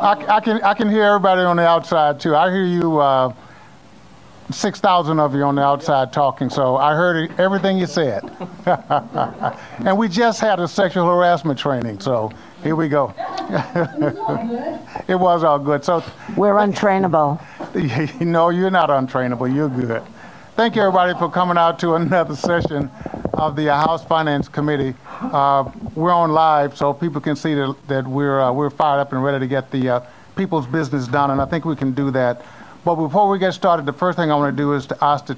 I can hear everybody on the outside too. I hear you, 6,000 of you on the outside talking, so I heard everything you said. And we just had a sexual harassment training, so here we go. It was all good. So we're untrainable. No, you're not untrainable. You're good. Thank you, everybody, for coming out to another session of the House Finance Committee. We're on live, so people can see that we're fired up and ready to get the people's business done, and I think we can do that. But before we get started, the first thing I want to do is to ask the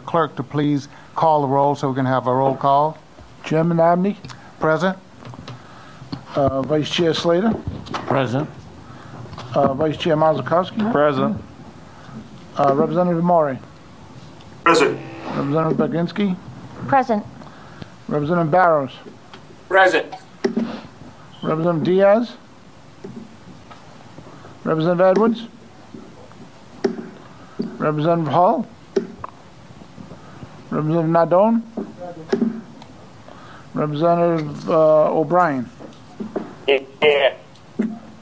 clerk to please call the roll so we can have a roll call. Chairman Abney. Present. Vice Chair Slater. Present. Vice Chair Mazurkowski. Present. Representative Maury. Present. Representative Baginski. Present. Representative Barrows. Present. Representative Diaz. Representative Edwards. Representative Hall. Representative Nadone. Representative O'Brien. Yeah.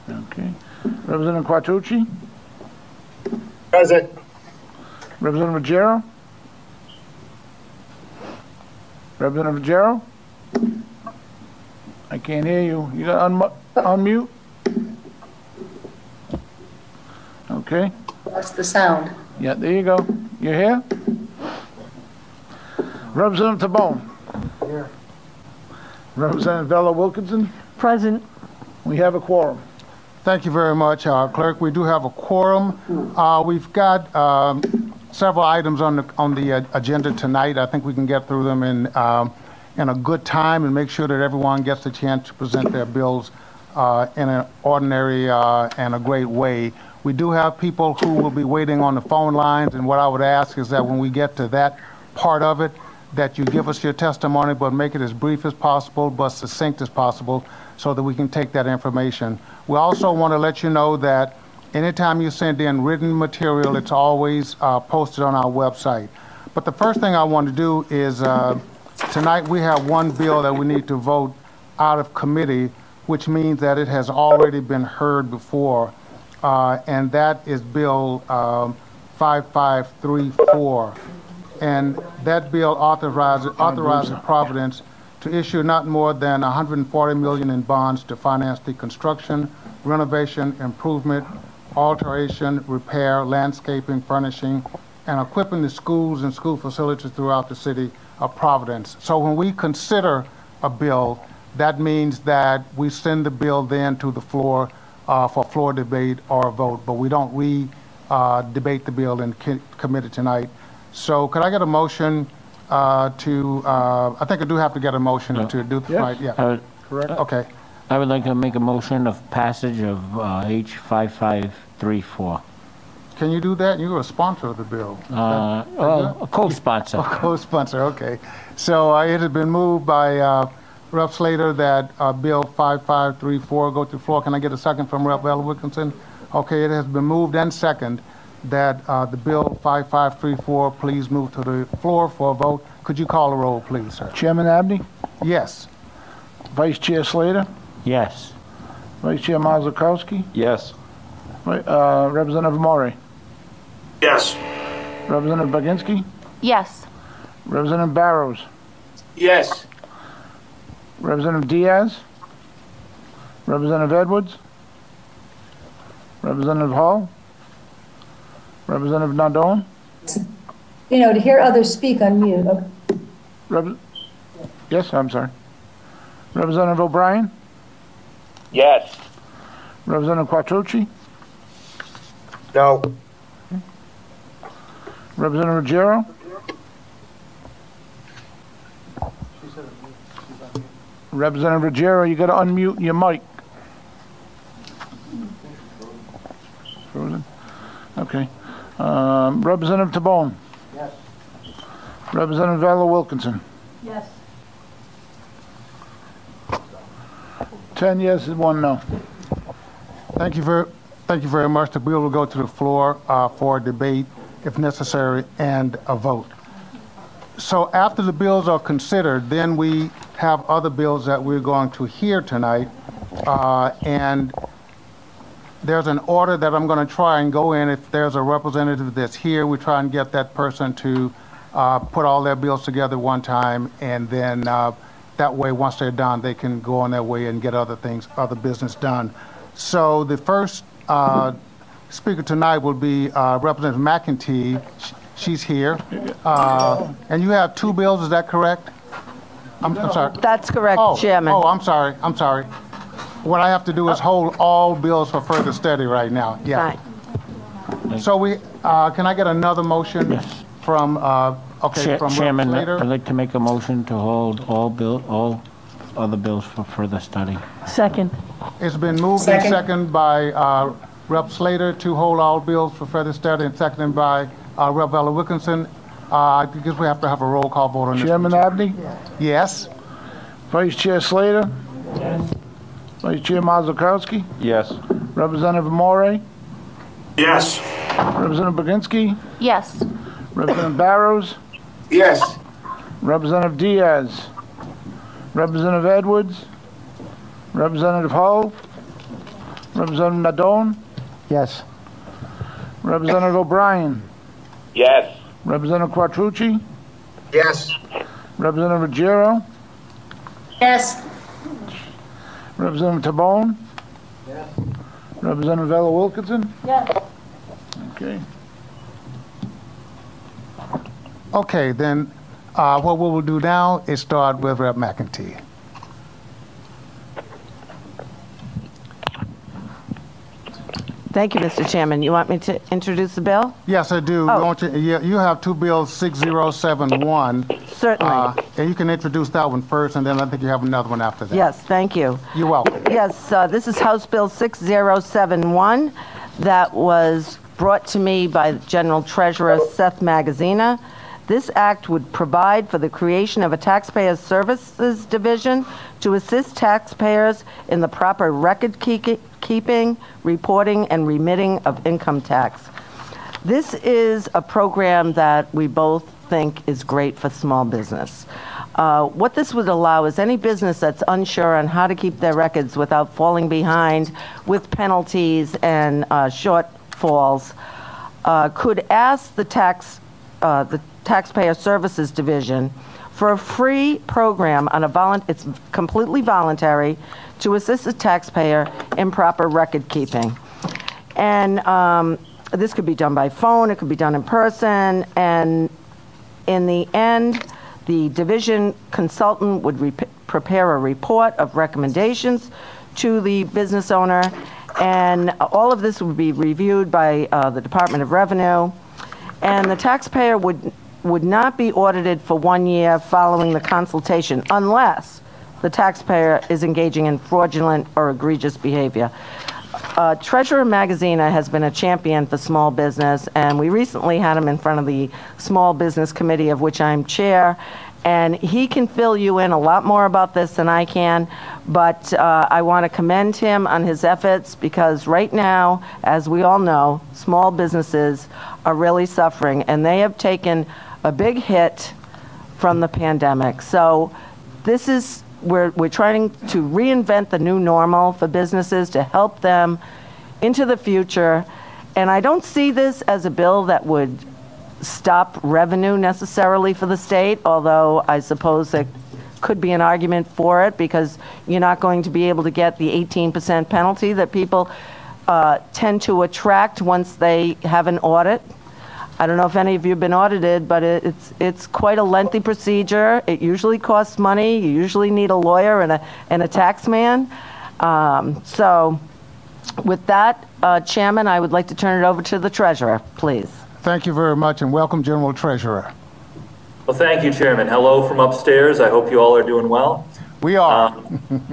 Okay. Representative Quattrocchi. Present. Representative Ruggiero. Representative Ruggiero. I can't hear you. You got unmute? Okay. That's the sound. Yeah, there you go. You're here? Representative Tabone. Here. Representative Bella Wilkinson. Present. We have a quorum. Thank you very much, Clerk. We do have a quorum. We've got several items on the agenda tonight. I think we can get through them in a good time and make sure that everyone gets a chance to present their bills in an ordinary and a great way. We do have people who will be waiting on the phone lines, and what I would ask is that when we get to that part of it, that you give us your testimony, but make it as brief as possible, but succinct as possible, so that we can take that information. We also want to let you know that anytime you send in written material, it's always posted on our website. But the first thing I want to do is, tonight we have one bill that we need to vote out of committee, which means that it has already been heard before. And that is Bill 5534. And that bill authorizes Providence to issue not more than $140 million in bonds to finance the construction, renovation, improvement, alteration, repair, landscaping, furnishing, and equipping the schools and school facilities throughout the city of Providence. So when we consider a bill, that means that we send the bill then to the floor for floor debate or a vote, but we don't debate the bill in committee tonight. So could I get a motion I think I do have to get a motion to do the right? Yeah. Correct. Okay. I would like to make a motion of passage of H5534. Can you do that? You're a sponsor of the bill. A co-sponsor. A co-sponsor, okay. So it has been moved by Rep. Slater that Bill 5534 go to the floor. Can I get a second from Rep. Bella Wilkinson? Okay, it has been moved and second that the Bill 5534 please move to the floor for a vote. Could you call the roll, please, sir? Chairman Abney. Yes. Vice Chair Slater. Yes. Vice Chair Mazurkowski. Yes. Representative Maury. Yes. Representative Baginski. Yes. Representative Barrows. Yes. Representative Diaz. Representative Edwards. Representative Hall. Representative Nadone. You know, to hear others speak on mute. Okay. Yes, I'm sorry. Representative O'Brien. Yes. Representative Quattrocchi. No. Representative Ruggiero. Representative Ruggiero, you got to unmute your mic. Frozen. Okay. Representative Tabone. Yes. Representative Bella Wilkinson. Yes. 10 yes and 1 no. Thank you very much. The bill will go to the floor for debate, if necessary, and a vote. So after the bills are considered, then we have other bills that we're going to hear tonight, and there's an order that I'm going to try and go in. If there's a representative that's here, we try and get that person to put all their bills together one time, and then that way, once they're done, they can go on their way and get other business done. So the first speaker tonight will be Representative McEntee. She's here. And you have two bills, is that correct? I'm sorry. That's correct, Chairman. Oh, I'm sorry. What I have to do is hold all bills for further study right now. Yeah. Fine. So can I get another motion? Yes. From, from Chairman, Slater? I'd like to make a motion to hold all other bills for further study. Second. It's been moved and seconded by Rep. Slater to hold all bills for further study, and seconded by Rep. Ella Wilkinson. I guess we have to have a roll call vote on this. Chairman Abney? Yes. Vice Chair Slater? Yes. Vice Chair Mazurkowski? Yes. Representative Amore? Yes. Representative Baginski? Yes. Representative Barrows? Yes. Representative Diaz? Representative Edwards? Representative Hull? Representative Nadone? Yes. Representative O'Brien? Yes. Representative Quattrocchi? Yes. Representative Ruggiero? Yes. Representative Tabone? Yes. Representative Ella Wilkinson? Yes. Okay. Okay, then what we will do now is start with Rep. McEntee. Thank you, Mr. Chairman. You want me to introduce the bill? Yes, I do. Oh. You have two bills, 6071. Certainly. And you can introduce that one first, and then I think you have another one after that. Yes, thank you. You're welcome. Yes, this is House Bill 6071 that was brought to me by General Treasurer Seth Magaziner. This act would provide for the creation of a taxpayer services division to assist taxpayers in the proper record keeping, reporting, and remitting of income tax. This is a program that we both think is great for small business. What this would allow is any business that's unsure on how to keep their records without falling behind with penalties and shortfalls could ask the Taxpayer Services Division for a free program on it's completely voluntary to assist the taxpayer in proper record keeping. And this could be done by phone, it could be done in person, and in the end, the division consultant would prepare a report of recommendations to the business owner, and all of this would be reviewed by the Department of Revenue, and the taxpayer would not be audited for 1 year following the consultation unless the taxpayer is engaging in fraudulent or egregious behavior. Treasurer Magaziner has been a champion for small business, and we recently had him in front of the Small Business Committee, of which I'm chair, and he can fill you in a lot more about this than I can, but I want to commend him on his efforts, because right now, as we all know, small businesses are really suffering, and they have taken a big hit from the pandemic. So this is, we're trying to reinvent the new normal for businesses to help them into the future. And I don't see this as a bill that would stop revenue necessarily for the state, although I suppose there could be an argument for it, because you're not going to be able to get the 18% penalty that people tend to attract once they have an audit. I don't know if any of you have been audited, but it's quite a lengthy procedure. It usually costs money. You usually need a lawyer and a tax man. So with that, Chairman, I would like to turn it over to the Treasurer, please. Thank you very much, and welcome, General Treasurer. Well, thank you, Chairman. Hello from upstairs. I hope you all are doing well. We are.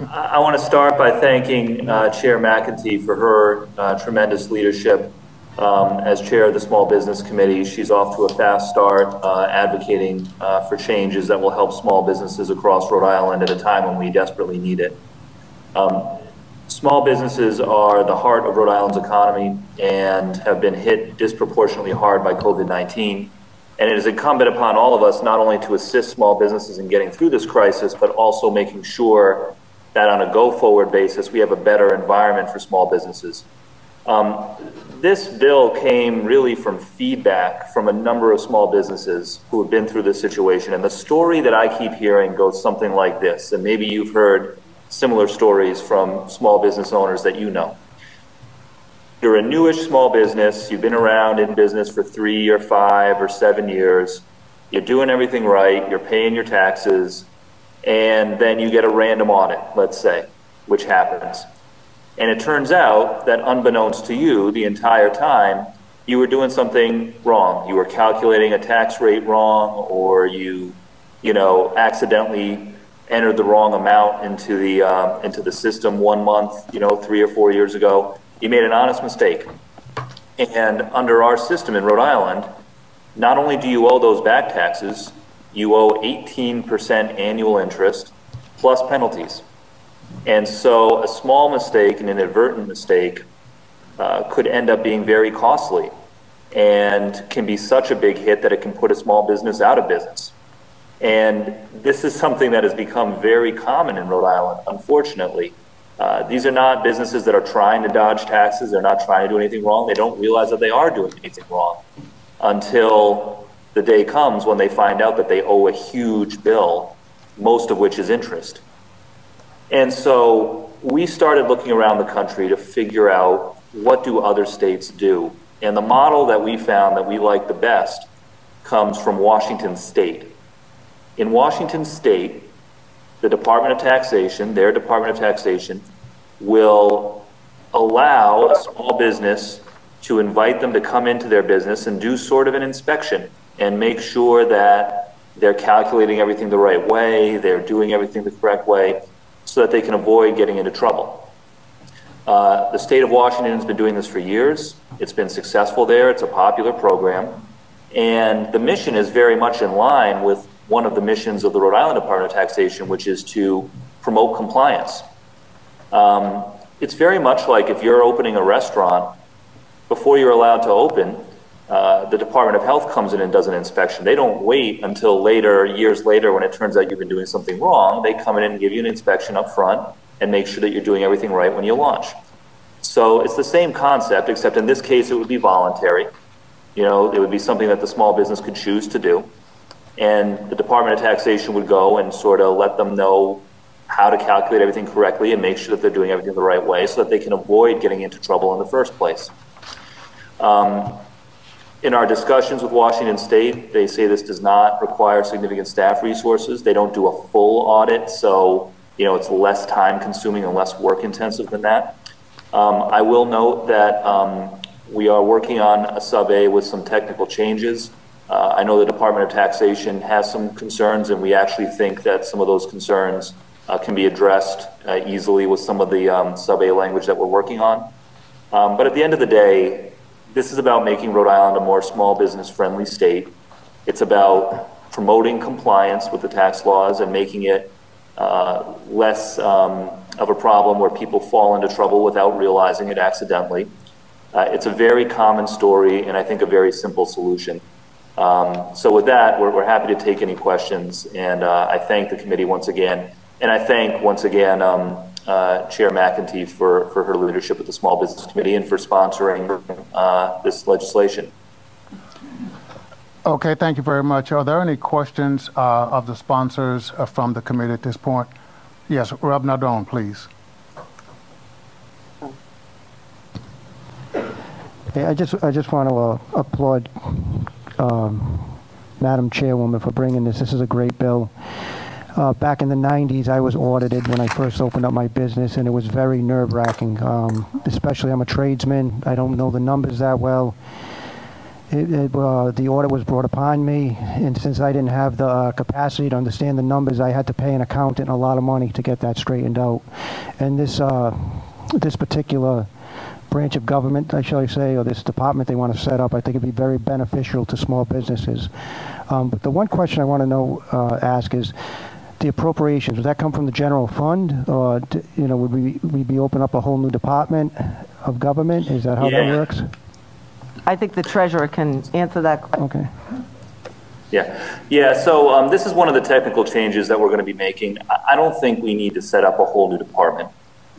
I want to start by thanking Chair McEntee for her tremendous leadership as chair of the Small Business Committee. She's off to a fast start advocating for changes that will help small businesses across Rhode Island at a time when we desperately need it. Small businesses are the heart of Rhode Island's economy and have been hit disproportionately hard by COVID-19. And it is incumbent upon all of us not only to assist small businesses in getting through this crisis, but also making sure that on a go-forward basis, we have a better environment for small businesses. This bill came really from feedback from a number of small businesses who have been through this situation. And the story that I keep hearing goes something like this, and maybe you've heard similar stories from small business owners that you know. You're a newish small business, you've been around in business for 3 or 5 or 7 years, you're doing everything right, you're paying your taxes, and then you get a random audit, let's say, which happens. And it turns out that unbeknownst to you, the entire time, you were doing something wrong. You were calculating a tax rate wrong, or you accidentally entered the wrong amount into the system 1 month, 3 or 4 years ago. You made an honest mistake. And under our system in Rhode Island, not only do you owe those back taxes, you owe 18% annual interest plus penalties. And so a small mistake, an inadvertent mistake, could end up being very costly and can be such a big hit that it can put a small business out of business. And this is something that has become very common in Rhode Island, unfortunately. These are not businesses that are trying to dodge taxes. They're not trying to do anything wrong. They don't realize that they are doing anything wrong until the day comes when they find out that they owe a huge bill, most of which is interest. And so we started looking around the country to figure out, what do other states do? And the model that we found that we like the best comes from Washington State. In Washington State, the Department of Taxation, their Department of Taxation, will allow a small business to invite them to come into their business and do sort of an inspection and make sure that they're calculating everything the right way, they're doing everything the correct way, so that they can avoid getting into trouble. The state of Washington has been doing this for years. It's been successful there. It's a popular program. And the mission is very much in line with one of the missions of the Rhode Island Department of Taxation, which is to promote compliance. It's very much like if you're opening a restaurant, before you're allowed to open, the Department of Health comes in and does an inspection. They don't wait until later, years later, when it turns out you've been doing something wrong. They come in and give you an inspection up front and make sure that you're doing everything right when you launch. So it's the same concept, except in this case it would be voluntary. It would be something that the small business could choose to do. And the Department of Taxation would go and sort of let them know how to calculate everything correctly and make sure that they're doing everything the right way so that they can avoid getting into trouble in the first place. In our discussions with Washington State, they say this does not require significant staff resources. They don't do a full audit, so it's less time consuming and less work intensive than that. I will note that we are working on a sub-A with some technical changes. I know the Department of Taxation has some concerns, and we actually think that some of those concerns can be addressed easily with some of the sub-A language that we're working on. But at the end of the day, this is about making Rhode Island a more small business friendly state. It's about promoting compliance with the tax laws and making it less of a problem where people fall into trouble without realizing it accidentally. It's a very common story and I think a very simple solution. So with that, we're happy to take any questions, and I thank the committee once again. And I thank once again Chair McEntee for her leadership at the Small Business Committee and for sponsoring this legislation. Okay, thank you very much. Are there any questions of the sponsors from the committee at this point? Yes, Rob Nardone, please. Hey, I just want to applaud Madam Chairwoman for bringing this. This is a great bill. Back in the 90s, I was audited when I first opened up my business, and it was very nerve-wracking. Especially, I'm a tradesman. I don't know the numbers that well. The audit was brought upon me, and since I didn't have the capacity to understand the numbers, I had to pay an accountant a lot of money to get that straightened out. And this particular branch of government, shall I say, or this department they want to set up, I think it'd be very beneficial to small businesses. But the one question I want to ask is, the appropriations, would that come from the general fund, or would we be opening up a whole new department of government? Is that how that works? I think the treasurer can answer that question. Okay. Yeah. So this is one of the technical changes that we're going to be making. I don't think we need to set up a whole new department.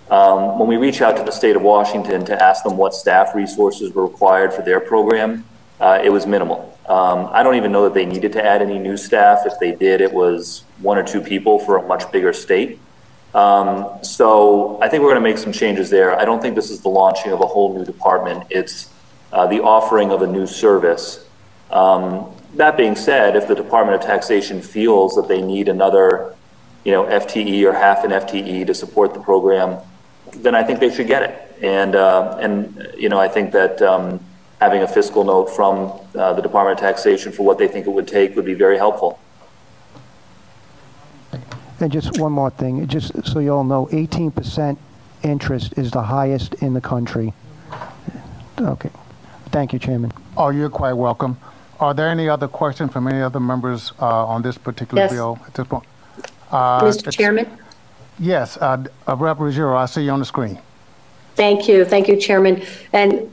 When we reach out to the state of Washington to ask them what staff resources were required for their program, it was minimal. I don't even know that they needed to add any new staff. If they did, it was 1 or 2 people for a much bigger state. So I think we're going to make some changes there. I don't think this is the launching of a whole new department. It's the offering of a new service. That being said, if the Department of Taxation feels that they need another, FTE or half an FTE to support the program, then I think they should get it. And I think that having a fiscal note from the Department of Taxation for what they think it would take would be very helpful. And just one more thing, just so you all know, 18% interest is the highest in the country. Okay. Thank you, Chairman. Oh, you're quite welcome. Are there any other questions from any other members on this particular bill at this point? Mr. Chairman? Yes, Rep. Ruggiero, I see you on the screen. Thank you, Chairman. And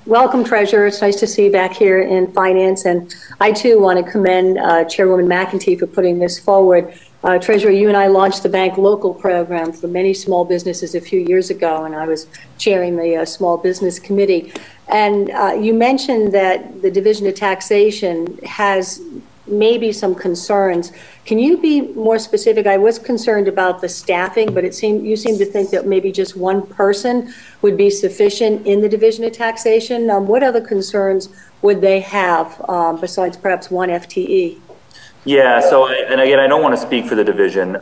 welcome, Treasurer. It's nice to see you back here in Finance. And I, too, want to commend Chairwoman McEntee for putting this forward. Treasurer, you and I launched the Bank Local program for many small businesses a few years ago, and I was chairing the Small Business Committee. And you mentioned that the Division of Taxation has maybe some concerns. Can you be more specific? I was concerned about the staffing, but you seem to think that maybe just one person would be sufficient in the Division of Taxation. What other concerns would they have besides perhaps one FTE? Yeah, and again, I don't want to speak for the division.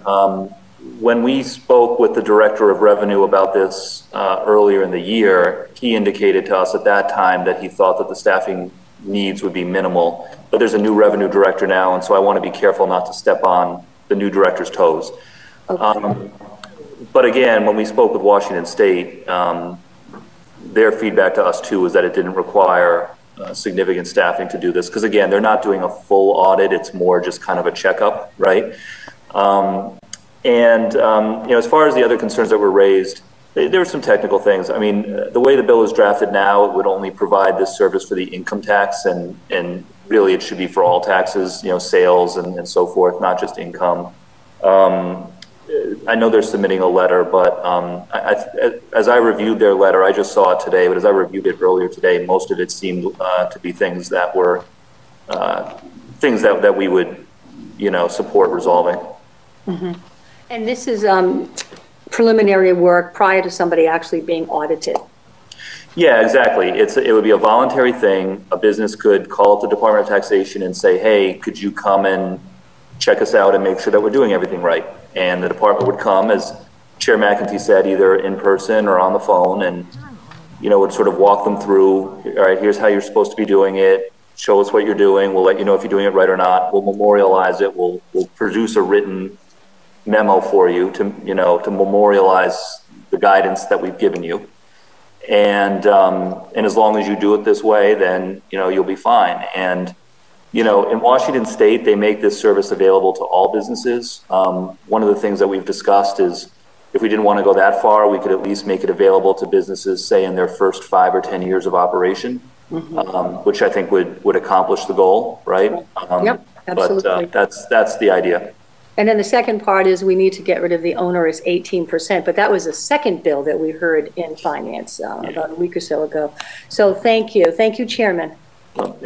When we spoke with the Director of Revenue about this earlier in the year, he indicated to us at that time that he thought that the staffing needs would be minimal. But there's a new revenue director now, and so I want to be careful not to step on the new director's toes. Okay. But again, when we spoke with Washington State, their feedback to us too was that it didn't require significant staffing to do this, because again, they're not doing a full audit. It's more just kind of a checkup, right? As far as the other concerns that were raised, there were some technical things. I mean, the way the bill is drafted now, it would only provide this service for the income tax, and really it should be for all taxes, sales and so forth, not just income. I know they're submitting a letter, but as I reviewed their letter, I just saw it today, but as I reviewed it earlier today, most of it seemed to be things that were things that we would, support resolving. Mm-hmm. And this is preliminary work prior to somebody actually being audited. Yeah, exactly. It would be a voluntary thing. A business could call up the Department of Taxation and say, hey, could you come and check us out and make sure that we're doing everything right? And the department would come, as Chair McEntee said, either in person or on the phone, and would sort of walk them through, all right, here's how you're supposed to be doing it, show us what you're doing, we'll let you know if you're doing it right or not, we'll memorialize it, we'll produce a written memo for you to memorialize the guidance that we've given you. And as long as you do it this way, then, you'll be fine. And in Washington State, they make this service available to all businesses. One of the things that we've discussed is if we didn't want to go that far, we could at least make it available to businesses, say, in their first 5 or 10 years of operation, which I think would accomplish the goal, right? Yep, absolutely. But that's the idea. And then the second part is we need to get rid of the onerous 18%, but that was the second bill that we heard in Finance about a week or so ago. So thank you. Thank you, Chairman.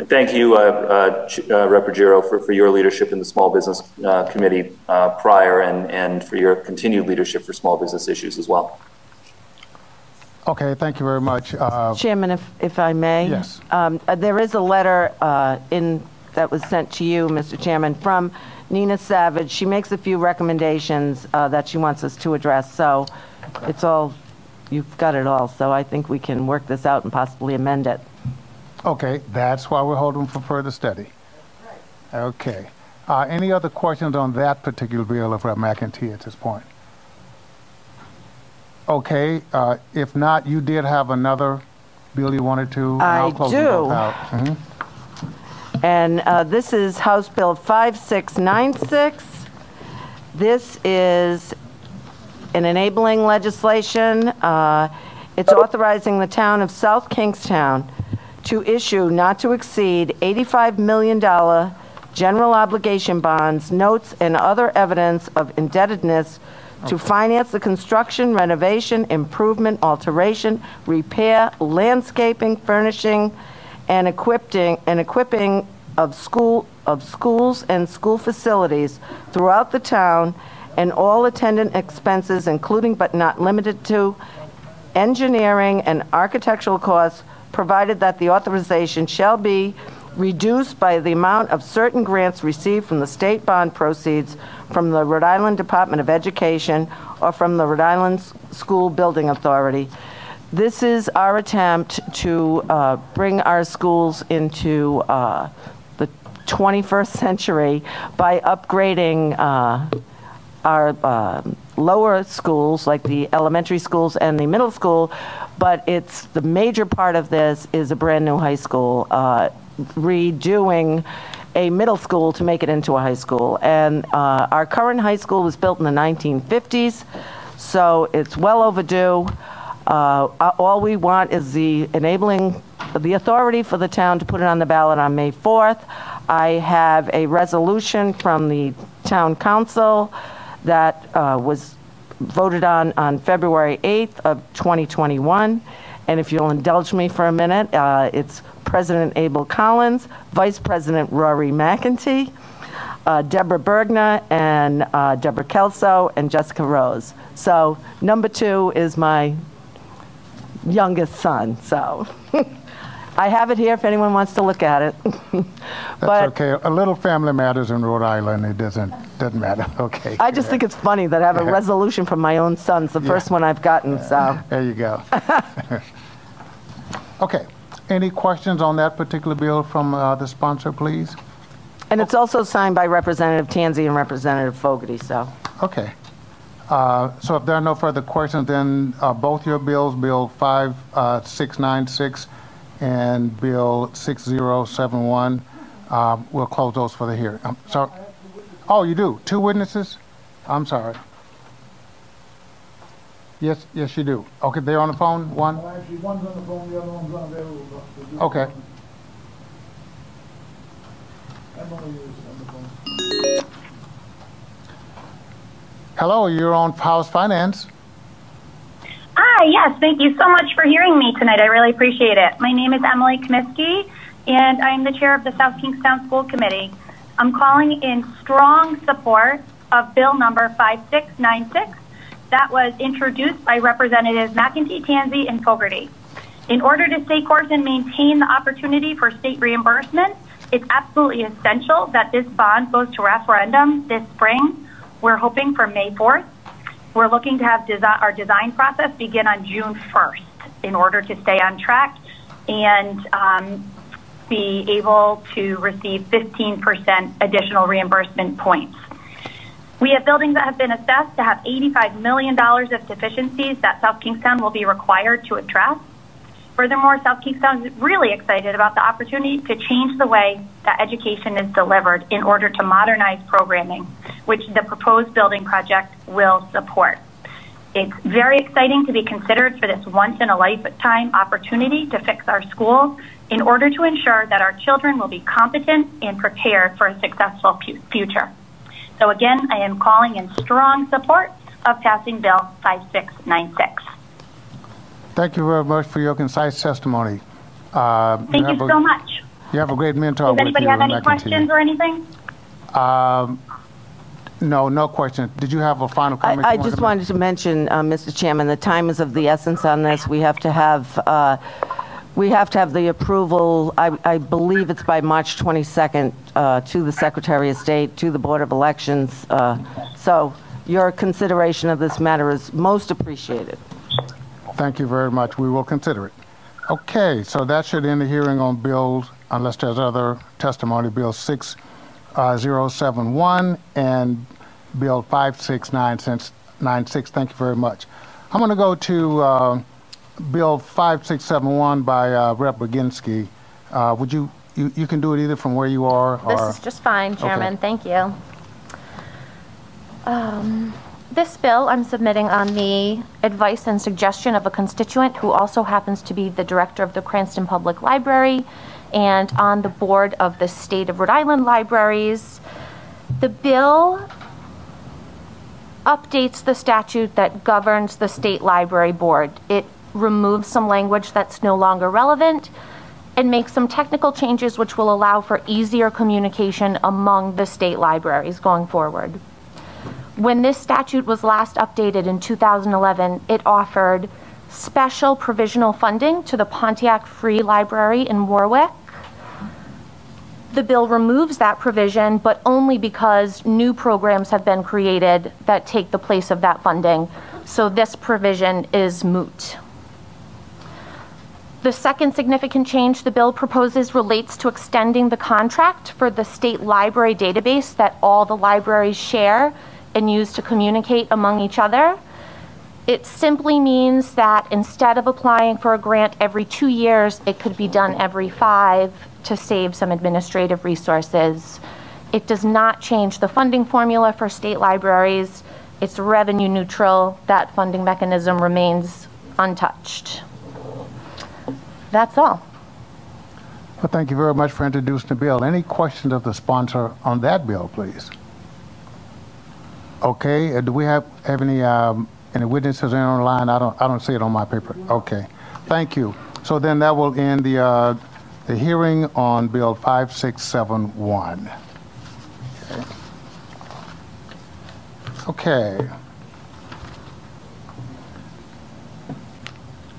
Thank you, Rep. Ruggiero, for your leadership in the Small Business Committee prior, and for your continued leadership for small business issues as well. Okay, thank you very much. Chairman, if I may. Yes. There is a letter that was sent to you, Mr. Chairman, from Nina Savage. She makes a few recommendations that she wants us to address. So it's all, you've got it all. So I think we can work this out and possibly amend it. Okay, that's why we're holding for further study. Okay. Any other questions on that particular bill of Rep. McEntee at this point? Okay, if not, you did have another bill you wanted to. I do. And this is House Bill 5696. This is an enabling legislation. It's authorizing the town of South Kingstown to issue not to exceed $85 million general obligation bonds, notes, and other evidence of indebtedness to finance the construction, renovation, improvement, alteration, repair, landscaping, furnishing, and equipping of schools and school facilities throughout the town, and all attendant expenses, including but not limited to engineering and architectural costs, provided that the authorization shall be reduced by the amount of certain grants received from the state bond proceeds from the Rhode Island Department of Education or from the Rhode Island School Building Authority. This is our attempt to bring our schools into the 21st century by upgrading our lower schools, like the elementary schools and the middle school, but the major part of this is a brand new high school, redoing a middle school to make it into a high school. And our current high school was built in the 1950s, so it's well overdue. All we want is the authority for the town to put it on the ballot on May 4th. I have a resolution from the town council that was voted on February 8th of 2021. And if you'll indulge me for a minute, it's President Abel Collins, Vice President Rory McEntee, Deborah Bergner, and Deborah Kelso, and Jessica Rose. So number 2 is my youngest son, so. I have it here if anyone wants to look at it. That's okay. A little family matters in Rhode Island. It doesn't matter. Okay. I just think it's funny that I have a resolution from my own son. It's the first one I've gotten, so. There you go. Okay. Any questions on that particular bill from the sponsor, please? And it's also signed by Representative Tanzi and Representative Fogarty, so. Okay. So if there are no further questions, then both your bills, Bill 5696 and Bill 6071, we'll close those for the hearing. So, oh, you do? 2 witnesses? I'm sorry. Yes, you do. Okay, they're on the phone? One? Well, actually, one's on the phone, the other one's unavailable. Okay. Emily is on the phone. Hello, you're on House Finance. Hi, yes, thank you so much for hearing me tonight. I really appreciate it. My name is Emily Comiskey, and I'm the chair of the South Kingstown School Committee. I'm calling in strong support of bill number 5696 that was introduced by Representatives McEntee, Tanzi, and Fogarty. In order to stay course and maintain the opportunity for state reimbursement, it's absolutely essential that this bond goes to referendum this spring. We're hoping for May 4th. We're looking to have our design process begin on June 1st in order to stay on track and be able to receive 15% additional reimbursement points. We have buildings that have been assessed to have $85 million of deficiencies that South Kingstown will be required to address. Furthermore, South Kingstown is really excited about the opportunity to change the way that education is delivered in order to modernize programming, which the proposed building project will support. It's very exciting to be considered for this once-in-a-lifetime opportunity to fix our schools in order to ensure that our children will be competent and prepared for a successful future. So again, I am calling in strong support of passing Bill 5696. Thank you very much for your concise testimony. Thank you so much. You have a great mentor with you. Does anybody have any questions or anything? No questions. Did you have a final comment? I just wanted to mention, Mr. Chairman, the time is of the essence on this. We have to have the approval, I believe it's by March 22nd, to the Secretary of State, to the Board of Elections. So your consideration of this matter is most appreciated. Thank you very much. We will consider it. Okay, so that should end the hearing on bills, unless there's other testimony, Bill 6071 and Bill 5696. Thank you very much. I'm going to go to Bill 5671 by Rep. Baginski. Would you can do it either from where you are? Or, this is just fine, Chairman. Okay. Thank you. This bill I'm submitting on the advice and suggestion of a constituent who also happens to be the director of the Cranston Public Library and on the board of the State of Rhode Island Libraries. The bill updates the statute that governs the State Library Board. It removes some language that's no longer relevant and makes some technical changes which will allow for easier communication among the state libraries going forward. When this statute was last updated in 2011, it offered special provisional funding to the Pontiac Free Library in Warwick. The bill removes that provision, but only because new programs have been created that take the place of that funding. So this provision is moot. The second significant change the bill proposes relates to extending the contract for the state library database that all the libraries share and use to communicate among each other. It simply means that instead of applying for a grant every 2 years, it could be done every 5 to save some administrative resources. It does not change the funding formula for state libraries. It's revenue neutral. That funding mechanism remains untouched. That's all. Well, thank you very much for introducing the bill. Any questions of the sponsor on that bill, please? Okay, do we have any witnesses in on the line? I don't see it on my paper. Okay, thank you. So then that will end the hearing on Bill 5671. Okay.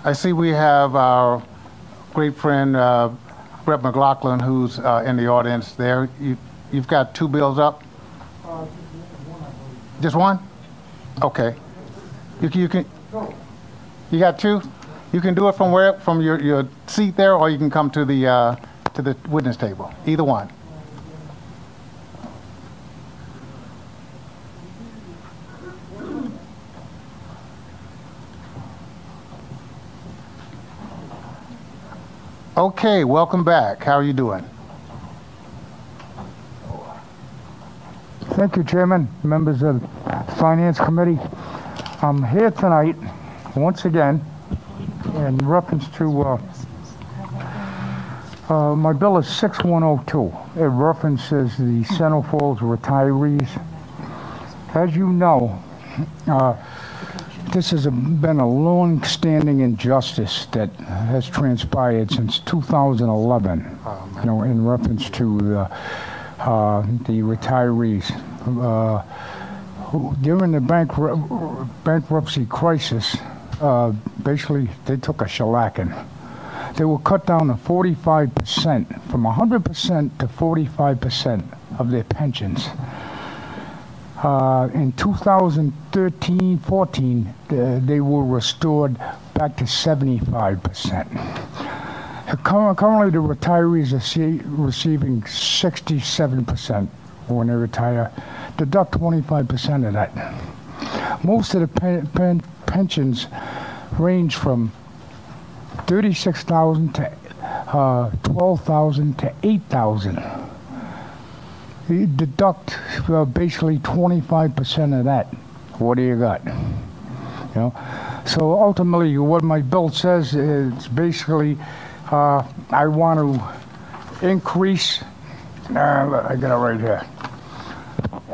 I see we have our great friend Brett McLaughlin, who's in the audience there. You've got 2 bills up? Just one? Okay. You got 2? You can do it from your seat there, or you can come to the witness table. Either one. Okay, welcome back. How are you doing? Thank you, Chairman, members of the Finance Committee. I'm here tonight, once again, in reference to my bill is 6102. It references the Central Falls retirees. As you know, this has been a long-standing injustice that has transpired since 2011, you know, in reference to the retirees. During the bankruptcy crisis, basically they took a shellacking. They were cut down to 45%, from 100% to 45% of their pensions. In 2013-14, they were restored back to 75%. Currently, the retirees are receiving 67% when they retire. Deduct 25% of that. Most of the pensions range from $36,000 to $12,000 to $8,000. You deduct basically 25% of that. What do you got? You know. So ultimately, what my bill says is basically, I want to increase. I got it right here.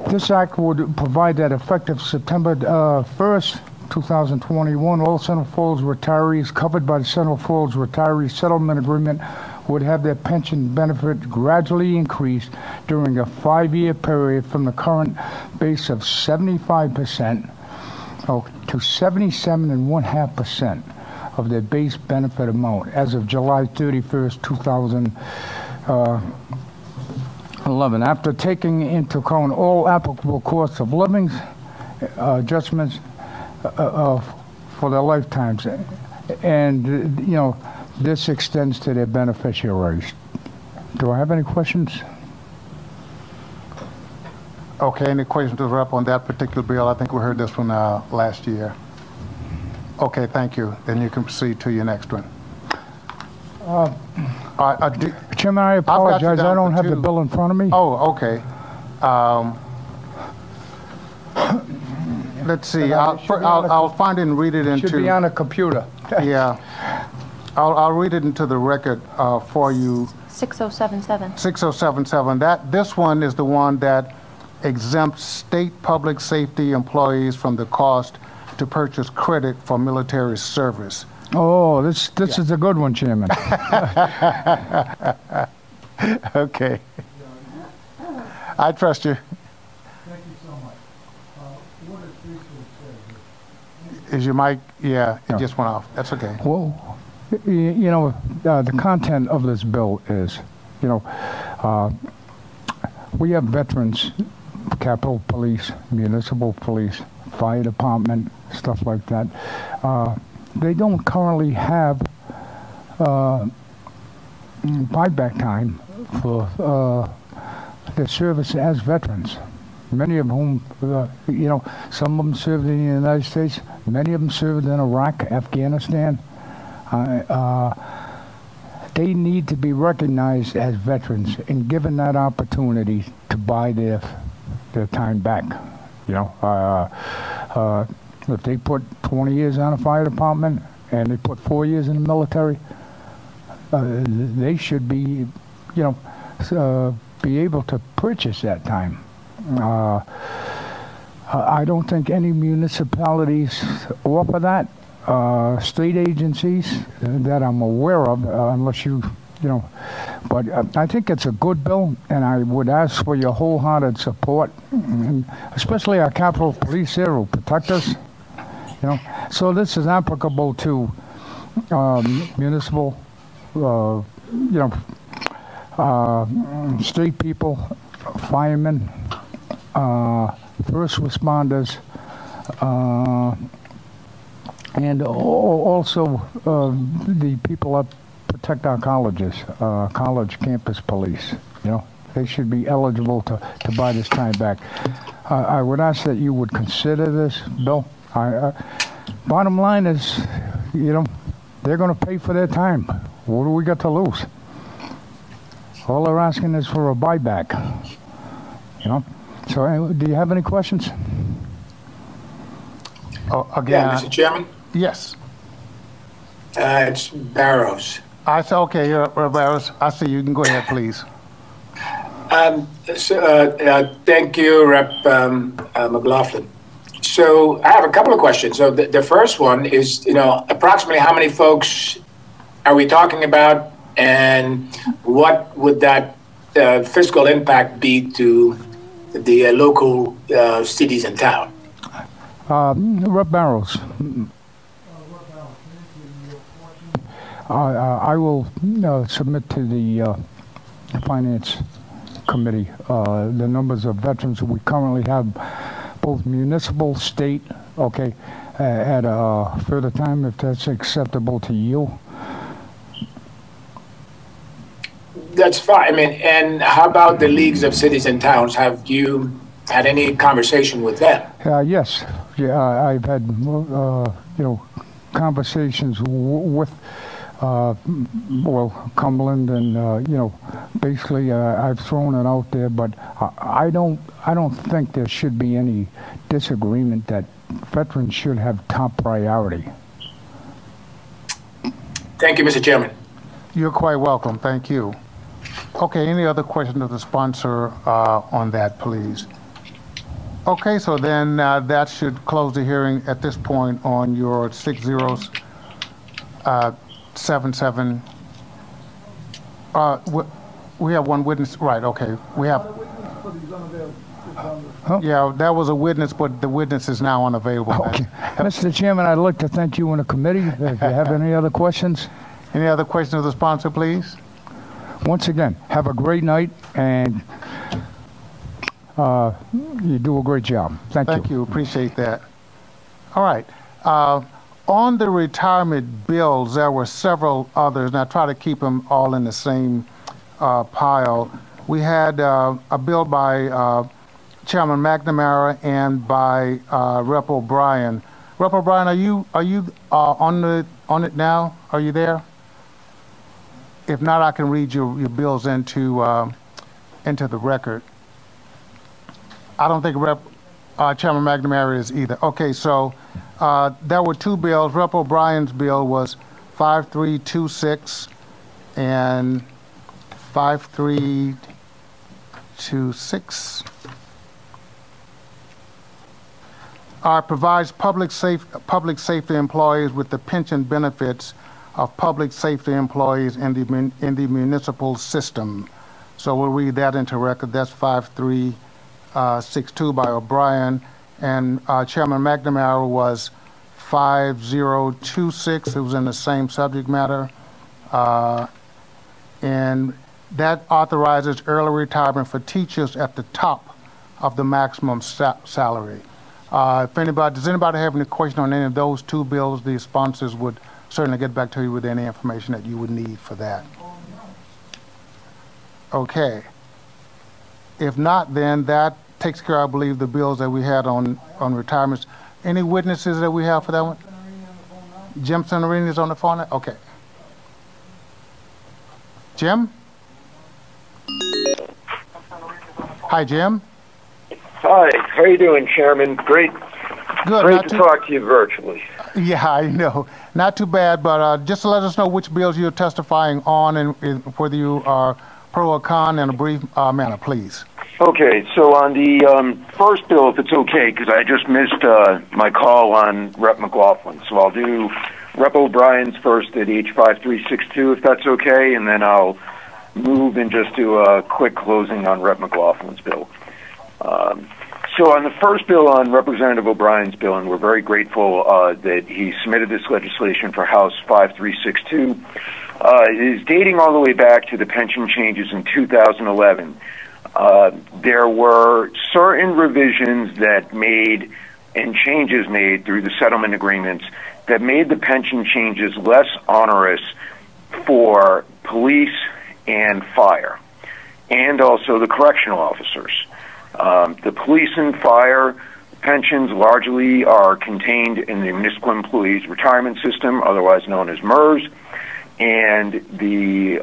This act would provide that effective September 1st, 2021, all Central Falls retirees covered by the Central Falls Retiree Settlement Agreement would have their pension benefit gradually increased during a 5-year period from the current base of 75% to 77.5% of their base benefit amount as of July 31st, 2011. After taking into account all applicable costs of living adjustments for their lifetimes, and you know, this extends to their beneficiaries. Do I have any questions? Okay, any questions to wrap on that particular bill? I think we heard this one last year. Okay, thank you. Then you can proceed to your next one. Chairman, I apologize. I don't have the bill in front of me. Oh, okay. Let's see. I'll find it and read it into. It should be on a computer. Yeah. I'll read it into the record for you. 6077. 6077. This one is the one that exempts state public safety employees from the cost to purchase credit for military service. Oh, this is a good one, Chairman. Okay. I trust you. Thank you so much. What does 326 say? Is your mic? Yeah, it just went off. That's okay. Well, you know, the content of this bill is, you know, we have veterans, Capitol Police, Municipal Police, Fire Department, stuff like that. They don't currently have buyback time for their service as veterans. Many of whom, you know, some of them served in the United States, many of them served in Iraq, Afghanistan. They need to be recognized as veterans and given that opportunity to buy their time back. You know, if they put 20 years on a fire department and they put 4 years in the military, they should be, you know, be able to purchase that time. I don't think any municipalities offer that. State agencies that I'm aware of, unless you know, but I think it's a good bill, and I would ask for your wholehearted support, and especially our Capitol Police here who protect us, you know. So this is applicable to municipal, you know, state people, firemen, first responders, and also the people that protect our colleges, college campus police. You know, they should be eligible to buy this time back. I would ask that you would consider this bill. Bottom line is, you know, they're going to pay for their time. What do we got to lose? All they're asking is for a buyback. You know. So, do you have any questions? Oh, again. Yeah, Mr. Chairman. Yes. It's Barrows. I said, okay, Barrows. I see you. You can go ahead, please. Thank you, Rep. McLaughlin. So I have a couple of questions. So the first one is, you know, approximately how many folks are we talking about, and what would that fiscal impact be to the local cities and town? Rep. Barrows. I will submit to the Finance Committee the numbers of veterans we currently have, both municipal, state, okay, at a further time, if that's acceptable to you. That's fine. I mean, and how about the leagues of cities and towns? Have you had any conversation with them? Yes. Yeah, I've had, you know, conversations with, well, Cumberland, and you know, basically, I've thrown it out there, but I don't think there should be any disagreement that veterans should have top priority. Thank you, Mr. Chairman. You're quite welcome. Thank you. Okay, any other questions of the sponsor on that, please? Okay, so then that should close the hearing at this point on your 6077. We have one witness, right? Okay, we have. Yeah, that was a witness, but the witness is now unavailable. Okay. Mr. Chairman, I'd like to thank you and the committee. If you have any other questions. Any other questions of the sponsor, please? Once again, have a great night, and you do a great job. Thank you. Thank you. Appreciate that. All right. On the retirement bills, there were several others, and I try to keep them all in the same pile. We had a bill by Chairman McNamara and by Rep. O'Brien. Rep. O'Brien, are you on it now? Are you there? If not, I can read your bills into the record. I don't think Chairman McNamara is either. Okay, so there were two bills. Rep. O'Brien's bill was 5326, and 5326. Provides public safety employees with the pension benefits of public safety employees in the municipal system. So we'll read that into record. That's 5362 by O'Brien. And Chairman McNamara was 5026. It was in the same subject matter. And that authorizes early retirement for teachers at the top of the maximum salary. Does anybody have any question on any of those two bills? The sponsors would certainly get back to you with any information that you would need for that. Okay. If not, then that takes care, I believe, the bills that we had on retirements. Any witnesses that we have for that one? Jim Sonorini is on the phone? Okay. Jim? Hi, Jim. Hi, how you doing, Chairman? Great to talk to you virtually. Yeah, I know. Not too bad, but just to let us know which bills you're testifying on and whether you are pro or con in a brief manner, please. Okay, so on the first bill, if it's okay, because I just missed my call on Rep. McLaughlin, so I'll do Rep. O'Brien's first at H5362, if that's okay, and then I'll move and just do a quick closing on Rep. McLaughlin's bill. So on the first bill, on Representative O'Brien's bill, and we're very grateful that he submitted this legislation for House 5362, is dating all the way back to the pension changes in 2011. There were certain revisions that made and changes made through the settlement agreements that made the pension changes less onerous for police and fire, and also the correctional officers. The police and fire pensions largely are contained in the Municipal Employees Retirement System, otherwise known as MERS, and the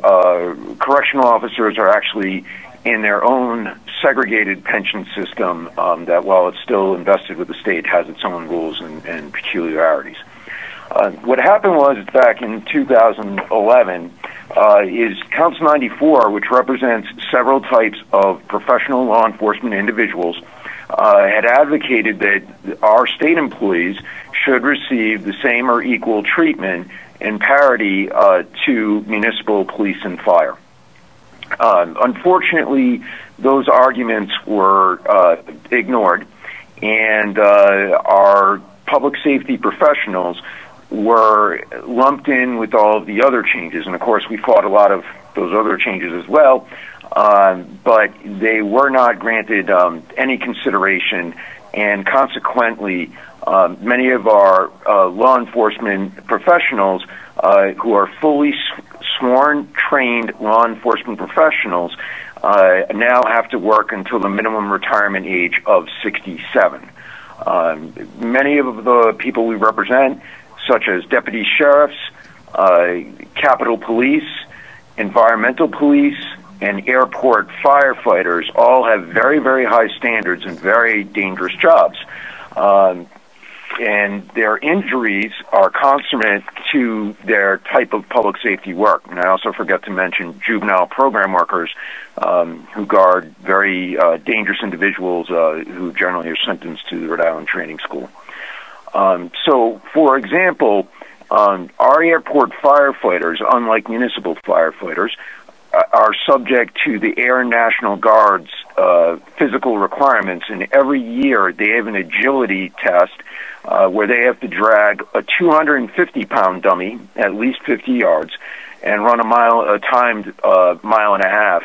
correctional officers are actually in their own segregated pension system that, while it's still invested with the state, has its own rules and peculiarities. What happened was, back in 2011, is Council 94, which represents several types of professional law enforcement individuals, had advocated that our state employees should receive the same or equal treatment and parity to municipal police and fire. Unfortunately, those arguments were ignored, and our public safety professionals were lumped in with all of the other changes. And of course, we fought a lot of those other changes as well, but they were not granted any consideration, and consequently, many of our law enforcement professionals who are fully sworn, trained law enforcement professionals now have to work until the minimum retirement age of 67. Many of the people we represent, such as deputy sheriffs, Capitol Police, environmental police, and airport firefighters, all have very, very high standards and very dangerous jobs. And their injuries are consummate to their type of public safety work. And I also forget to mention juvenile program workers who guard very dangerous individuals who generally are sentenced to the Rhode Island Training School. So, for example, our airport firefighters, unlike municipal firefighters, are subject to the Air National Guard's physical requirements, and every year they have an agility test where they have to drag a 250-pound dummy at least 50 yards and run a timed mile and a half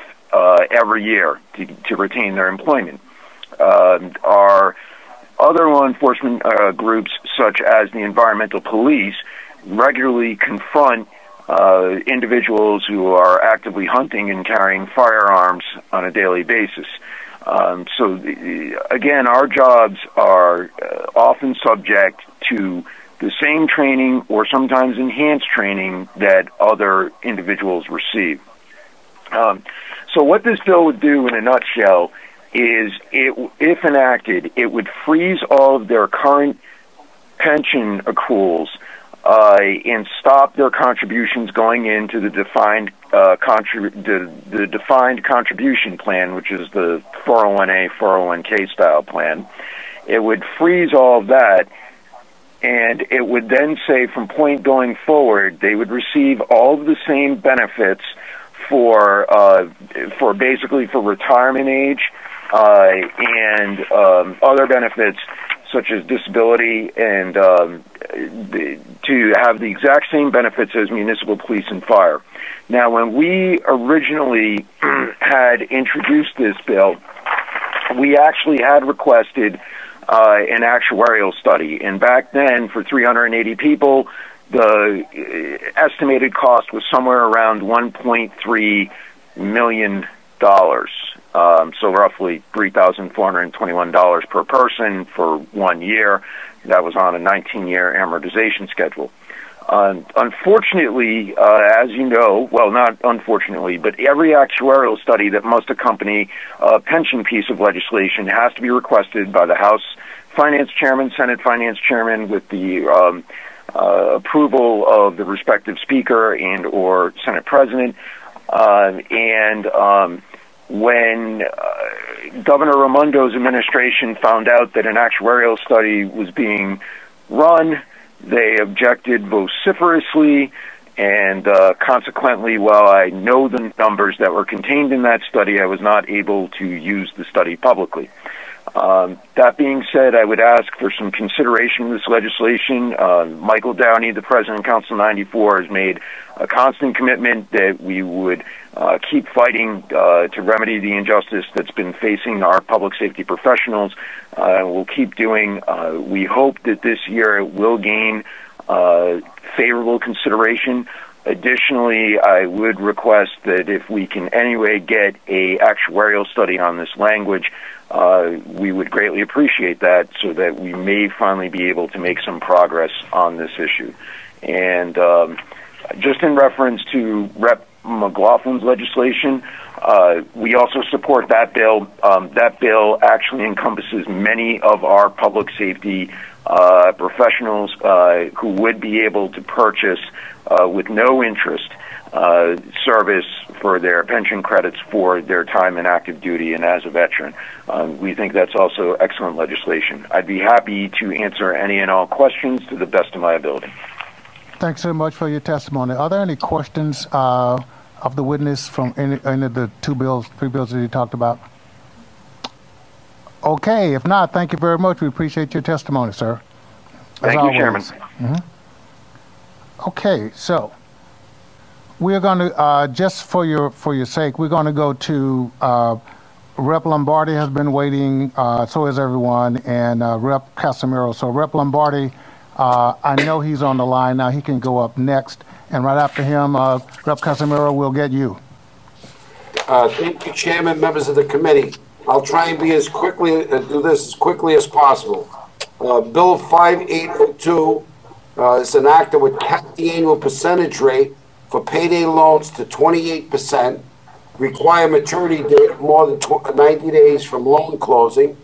every year to retain their employment. Our other law enforcement groups, such as the environmental police, regularly confront individuals who are actively hunting and carrying firearms on a daily basis. Again, our jobs are often subject to the same training or sometimes enhanced training that other individuals receive. So what this bill would do in a nutshell is, if enacted, it would freeze all of their current pension accruals and stop their contributions going into the defined contribution plan, which is the 401a, 401k style plan. It would freeze all of that, and it would then say from point going forward, they would receive all of the same benefits for basically for retirement age and other benefits such as disability, and to have the exact same benefits as municipal police and fire. Now, when we originally had introduced this bill, we actually had requested an actuarial study, and back then, for 380 people, the estimated cost was somewhere around $1.3 million. So roughly $3,421 per person for 1 year. That was on a 19-year amortization schedule. Unfortunately, as you know, well, not unfortunately, but every actuarial study that must accompany a pension piece of legislation has to be requested by the House Finance Chairman, Senate Finance Chairman, with the approval of the respective Speaker and or Senate President. When Governor Raimondo's administration found out that an actuarial study was being run, they objected vociferously, and consequently, while I know the numbers that were contained in that study, I was not able to use the study publicly. That being said, I would ask for some consideration of this legislation. Michael Downey, the President of Council 94, has made a constant commitment that we would keep fighting to remedy the injustice that's been facing our public safety professionals. We'll keep doing. We hope that this year it will gain favorable consideration. Additionally, I would request that if we can anyway get a actuarial study on this language, we would greatly appreciate that, so that we may finally be able to make some progress on this issue. And just in reference to Rep. McLaughlin's legislation, we also support that bill. That bill actually encompasses many of our public safety professionals who would be able to purchase with no interest service for their pension credits for their time in active duty and as a veteran. We think that's also excellent legislation. I'd be happy to answer any and all questions to the best of my ability. Thanks so much for your testimony. Are there any questions of the witness from any of the three bills that you talked about? Okay, if not, thank you very much. We appreciate your testimony, sir. Thank you, Chairman. Okay, so we're going to, just for your sake, we're going to go to Rep. Lombardi has been waiting, so has everyone, and Rep. Casimiro. So Rep. Lombardi, I know he's on the line now. He can go up next. And right after him, Rep. Casimiro will get you. Thank you, Chairman, members of the committee. I'll try and be do this as quickly as possible. Bill 5802 is an act that would cap the annual percentage rate for payday loans to 28%, require maturity date of more than 90 days from loan closing,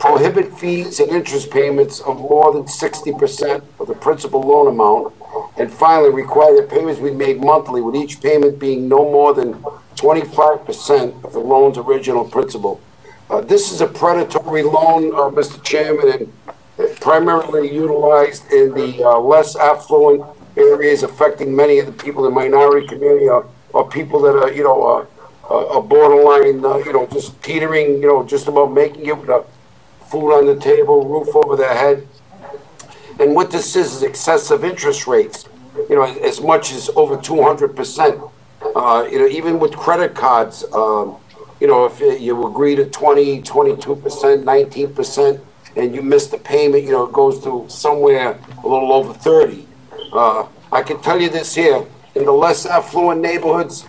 prohibit fees and interest payments of more than 60% of the principal loan amount, and finally require that payments be made monthly, with each payment being no more than 25% of the loan's original principal. This is a predatory loan, Mr. Chairman, and primarily utilized in the less affluent areas, affecting many of the people in the minority community, or people that are, are borderline, just teetering, just about making it with food on the table, roof over their head. And what this is excessive interest rates, as much as over 200%. Even with credit cards, if you agree to 20, 22%, 19%, and you miss the payment, it goes to somewhere a little over 30. I can tell you this here, in the less affluent neighborhoods,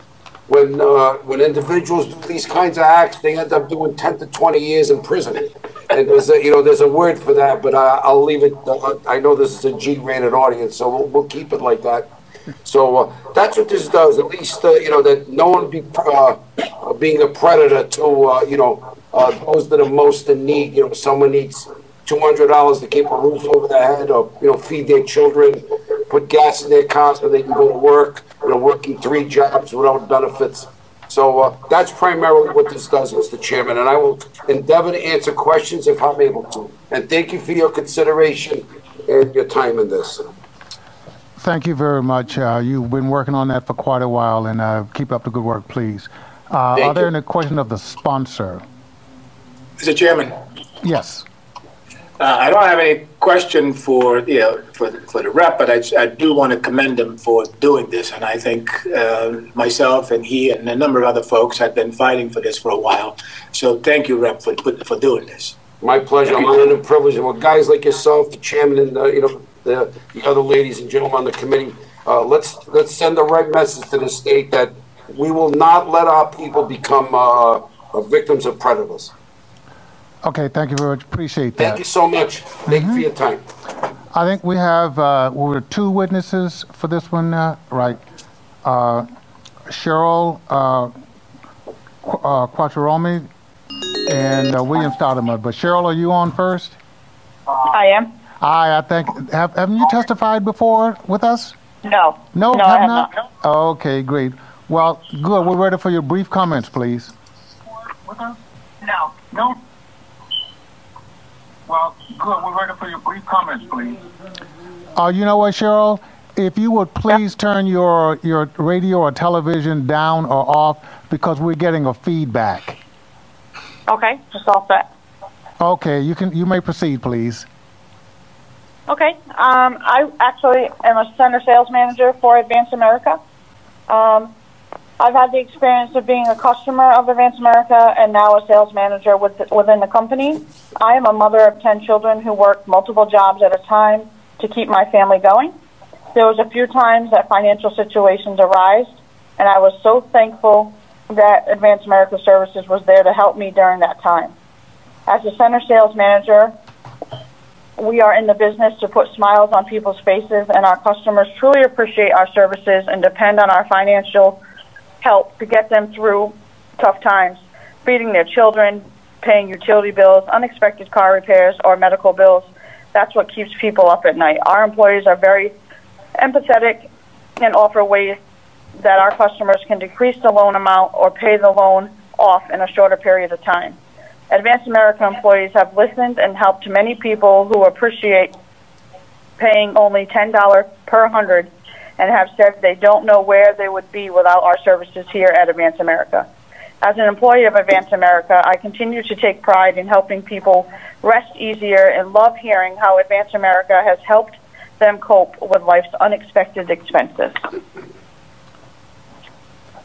when individuals do these kinds of acts, they end up doing 10 to 20 years in prison. And there's a word for that, but I'll leave it. I know this is a G-rated audience, so we'll keep it like that. So that's what this does. At least that no one be being a predator to those that are most in need. Someone needs $200 to keep a roof over their head, or feed their children. put gas in their car so they can go to work, working 3 jobs without benefits. So that's primarily what this does, Mr. Chairman, and I will endeavor to answer questions if I'm able to. And thank you for your consideration and your time in this. Thank you very much. You've been working on that for quite a while, and keep up the good work, please. Are there any questions of the sponsor? Mr. Chairman. Yes. I don't have any question for the rep, but I do want to commend him for doing this. And I think myself and he and a number of other folks have been fighting for this for a while. So thank you, Rep, for doing this. My pleasure. I'm honored and privileged. And with guys like yourself, the chairman, and the other ladies and gentlemen on the committee, let's send the right message to the state that we will not let our people become victims of predators. Okay, thank you very much. Appreciate that. Thank you so much. Thank you for your time. I think we have we're 2 witnesses for this one, right? Cheryl Quattrocchi and William Stoudemire. But Cheryl, are you on first? I am. I think. Haven't you testified before with us? No. No, I have not. Okay, great. Well, good. We're ready for your brief comments, please. No. Well, good. We're ready for your brief comments, please. You know what, Cheryl? If you would please turn your radio or television down or off, because we're getting a feedback. Okay, just all set. Okay, you may proceed, please. Okay, I actually am a center sales manager for Advance America. I've had the experience of being a customer of Advance America and now a sales manager within the company. I am a mother of 10 children who work multiple jobs at a time to keep my family going. There was a few times that financial situations arise, and I was so thankful that Advance America Services was there to help me during that time. As a center sales manager, we are in the business to put smiles on people's faces, and our customers truly appreciate our services and depend on our financial help to get them through tough times, feeding their children, paying utility bills, unexpected car repairs, or medical bills. That's what keeps people up at night. Our employees are very empathetic and offer ways that our customers can decrease the loan amount or pay the loan off in a shorter period of time. Advance America employees have listened and helped many people who appreciate paying only $10 per 100 and have said they don't know where they would be without our services here at Advance America. As an employee of Advance America, I continue to take pride in helping people rest easier and love hearing how Advance America has helped them cope with life's unexpected expenses.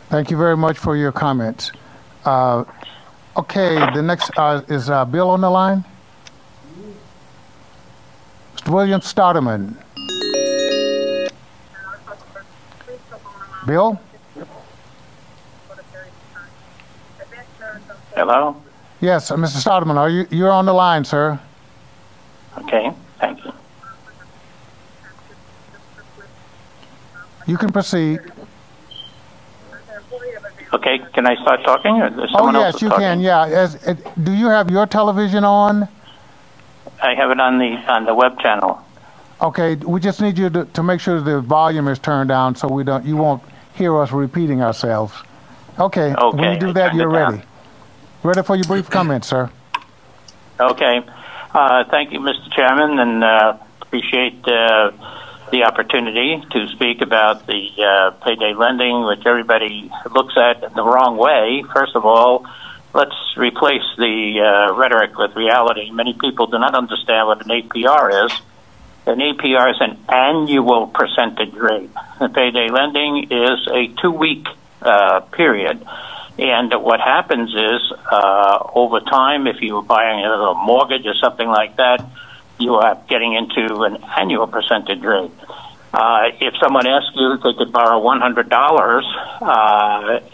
Thank you very much for your comments. Okay, the next is Bill on the line. Mr. William Stoudemire. Bill? Hello? Yes, Mr. Stoudemire, you're on the line, sir. Okay, thank you. You can proceed. Okay, can I start talking? Or is someone else yes, you talking? can. Yeah. Do you have your television on? I have it on the web channel. Okay, we just need you to make sure the volume is turned down so you won't hear us repeating ourselves. Okay. When you do that, you're ready. Ready for your brief comments, sir. Okay. Thank you, Mr. Chairman, and appreciate the opportunity to speak about the payday lending, which everybody looks at the wrong way. First of all, let's replace the rhetoric with reality. Many people do not understand what an APR is. An APR is an annual percentage rate. The payday lending is a 2-week period. And what happens is, over time, if you're buying a mortgage or something like that, you are getting into an annual percentage rate. If someone asks you if they could borrow $100,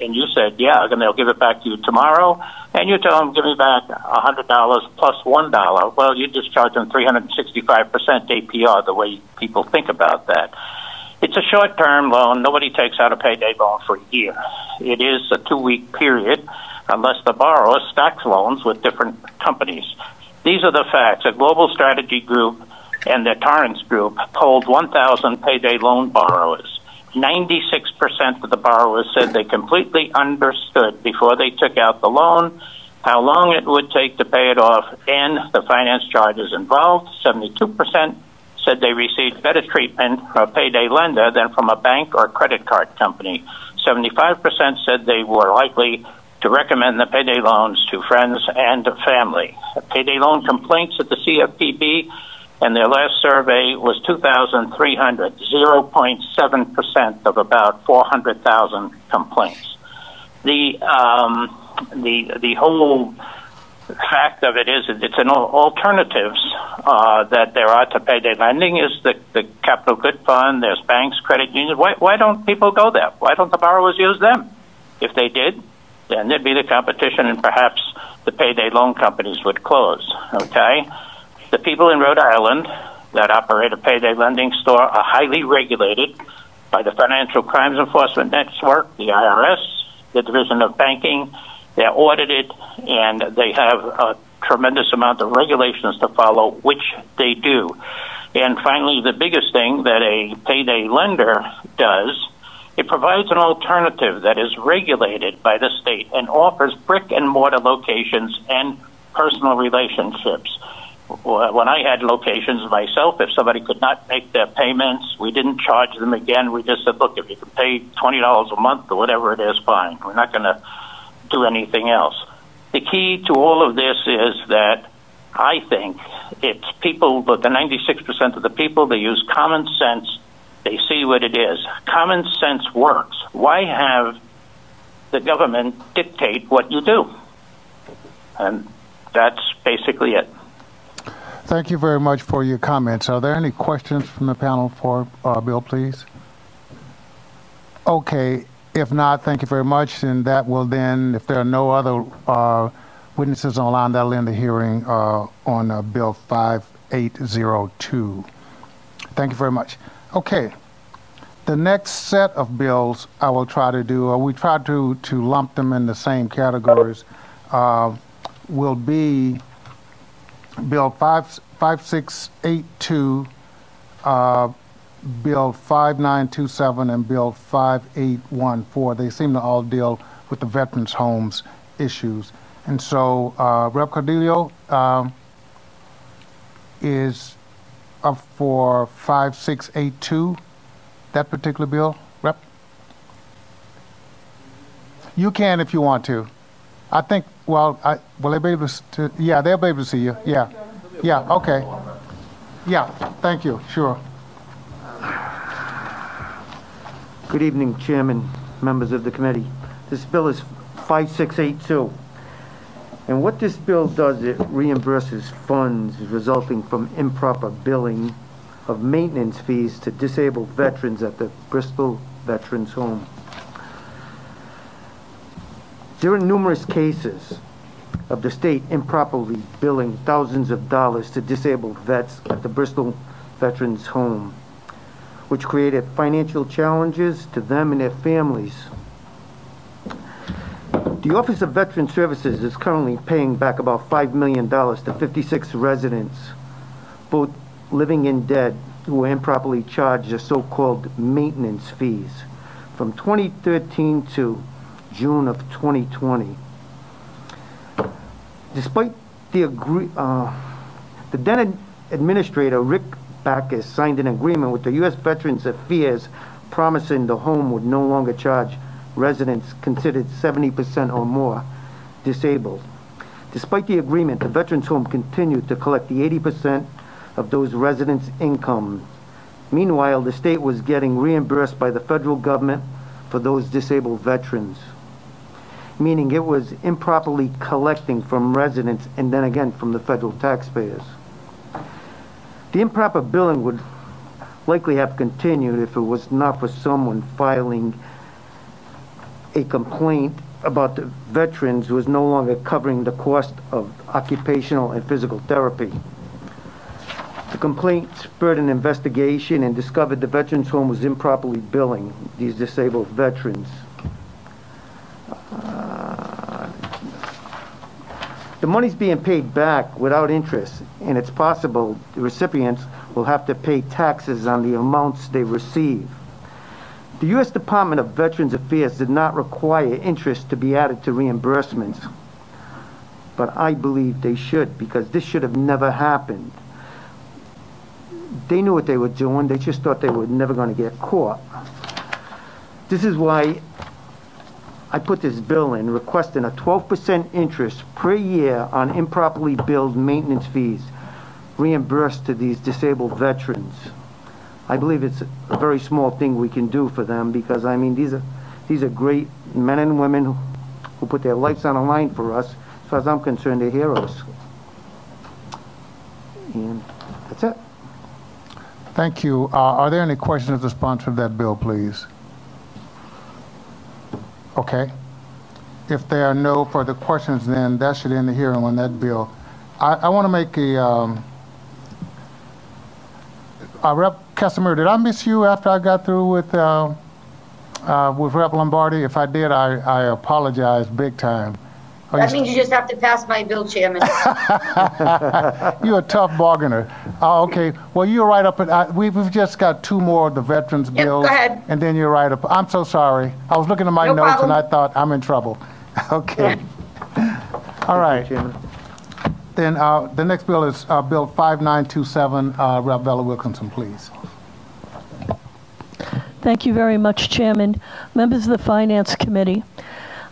and you said, yeah, and they'll give it back to you tomorrow, and you tell them, give me back $100 plus $1, well, you just charge them 365% APR, the way people think about that. It's a short-term loan. Nobody takes out a payday loan for a year. It is a 2-week period, unless the borrower stacks loans with different companies. These are the facts. A global strategy group and the Torrance Group polled 1,000 payday loan borrowers. 96% of the borrowers said they completely understood before they took out the loan how long it would take to pay it off and the finance charges involved. 72% said they received better treatment from a payday lender than from a bank or credit card company. 75% said they were likely to recommend the payday loans to friends and family. Payday loan complaints at the CFPB and their last survey was 2,300, 0.7% of about 400,000 complaints. The whole fact of it is it's an alternatives that there are to payday lending is the capital good fund. There's banks, credit unions. Why don't people go there? Why don't the borrowers use them? If they did, then there'd be the competition, and perhaps the payday loan companies would close. Okay. The people in Rhode Island that operate a payday lending store are highly regulated by the Financial Crimes Enforcement Network, the IRS, the Division of Banking. They're audited, and they have a tremendous amount of regulations to follow, which they do. And finally, the biggest thing that a payday lender does, it provides an alternative that is regulated by the state and offers brick and mortar locations and personal relationships. When I had locations myself, if somebody could not make their payments, we didn't charge them again. We just said, look, if you can pay $20 a month or whatever it is, fine. We're not going to do anything else. The key to all of this is that I think it's people, but the 96% of the people, they use common sense. They see what it is. Common sense works. Why have the government dictate what you do? And that's basically it. Thank you very much for your comments. Are there any questions from the panel for Bill, please? Okay. If not, thank you very much. And that will then, if there are no other witnesses online, that'll end the hearing on Bill 5802. Thank you very much. Okay. The next set of bills I will try to do, we try to lump them in the same categories, will be Bill 5682, Bill 5927, and Bill 5814. They seem to all deal with the veterans' homes issues. And so Rep. Cordelio is up for 5682, that particular bill, Rep? You can if you want to. I think, well, will they be able to, yeah, they'll be able to see you. Yeah. Yeah, okay. Yeah, thank you, sure. Good evening, Chairman, members of the committee. This bill is 5682. And what this bill does, it reimburses funds resulting from improper billing of maintenance fees to disabled veterans at the Bristol Veterans Home. There are numerous cases of the state improperly billing thousands of dollars to disabled vets at the Bristol Veterans Home, which created financial challenges to them and their families. The Office of Veteran Services is currently paying back about $5 million to 56 residents, both living and dead, who were improperly charged the so-called maintenance fees from 2013 to June of 2020. Despite the then administrator, Rick Backus, signed an agreement with the U.S. Veterans Affairs promising the home would no longer charge residents considered 70% or more disabled. Despite the agreement, the Veterans Home continued to collect the 80% of those residents' income. Meanwhile, the state was getting reimbursed by the federal government for those disabled veterans, meaning it was improperly collecting from residents and then again from the federal taxpayers. The improper billing would likely have continued if it was not for someone filing a complaint about the veterans who was no longer covering the cost of occupational and physical therapy. The complaint spurred an investigation and discovered the Veterans Home was improperly billing these disabled veterans. The money's being paid back without interest, and it's possible the recipients will have to pay taxes on the amounts they receive. The U.S. Department of Veterans Affairs did not require interest to be added to reimbursements, but I believe they should, because this should have never happened. They knew what they were doing. They just thought they were never going to get caught. This is why I put this bill in, requesting a 12% interest per year on improperly billed maintenance fees reimbursed to these disabled veterans. I believe it's a very small thing we can do for them, because, I mean, these are great men and women who put their lives on the line for us. As far as I'm concerned, they're heroes. And that's it. Thank you. Are there any questions of the sponsor of that bill, please? Okay. If there are no further questions, then that should end the hearing on that bill. I want to make Rep. Casimir, did I miss you after I got through with Rep. Lombardi? If I did, I apologize big time. That means you just have to pass my bill, Chairman. You're a tough bargainer. Okay. Well, you're right up at, we've just got two more of the veterans bills. Go ahead. And then you're right up. I'm so sorry. I was looking at my notes problem. And I thought I'm in trouble. Okay. All right. Then the next bill is Bill 5927. Rep. Bella Wilkinson, please. Thank you very much, Chairman. Members of the Finance Committee,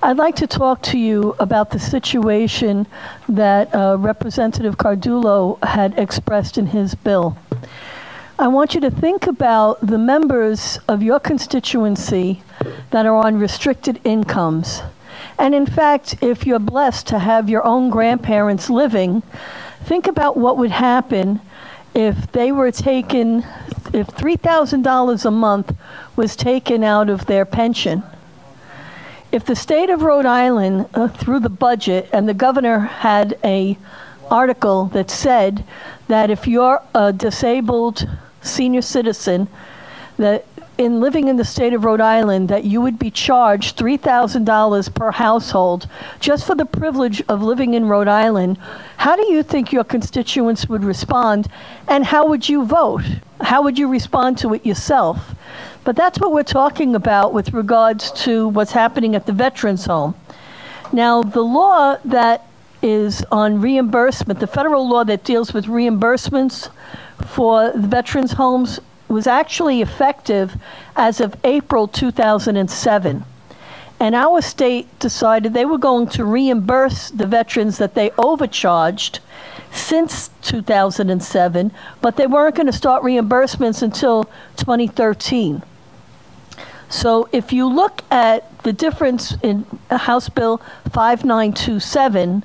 I'd like to talk to you about the situation that Representative Cardullo had expressed in his bill. I want you to think about the members of your constituency that are on restricted incomes. And in fact, if you're blessed to have your own grandparents living, think about what would happen if they were taken, if $3,000 a month was taken out of their pension. If the state of Rhode Island, through the budget, and the governor had an article that said that if you're a disabled senior citizen, that in living in the state of Rhode Island, that you would be charged $3,000 per household just for the privilege of living in Rhode Island, how do you think your constituents would respond, and how would you vote? How would you respond to it yourself? But that's what we're talking about with regards to what's happening at the Veterans Home. Now, the law that is on reimbursement, the federal law that deals with reimbursements for the Veterans Homes, was actually effective as of April 2007. And our state decided they were going to reimburse the veterans that they overcharged since 2007, but they weren't going to start reimbursements until 2013. So if you look at the difference in House Bill 5927,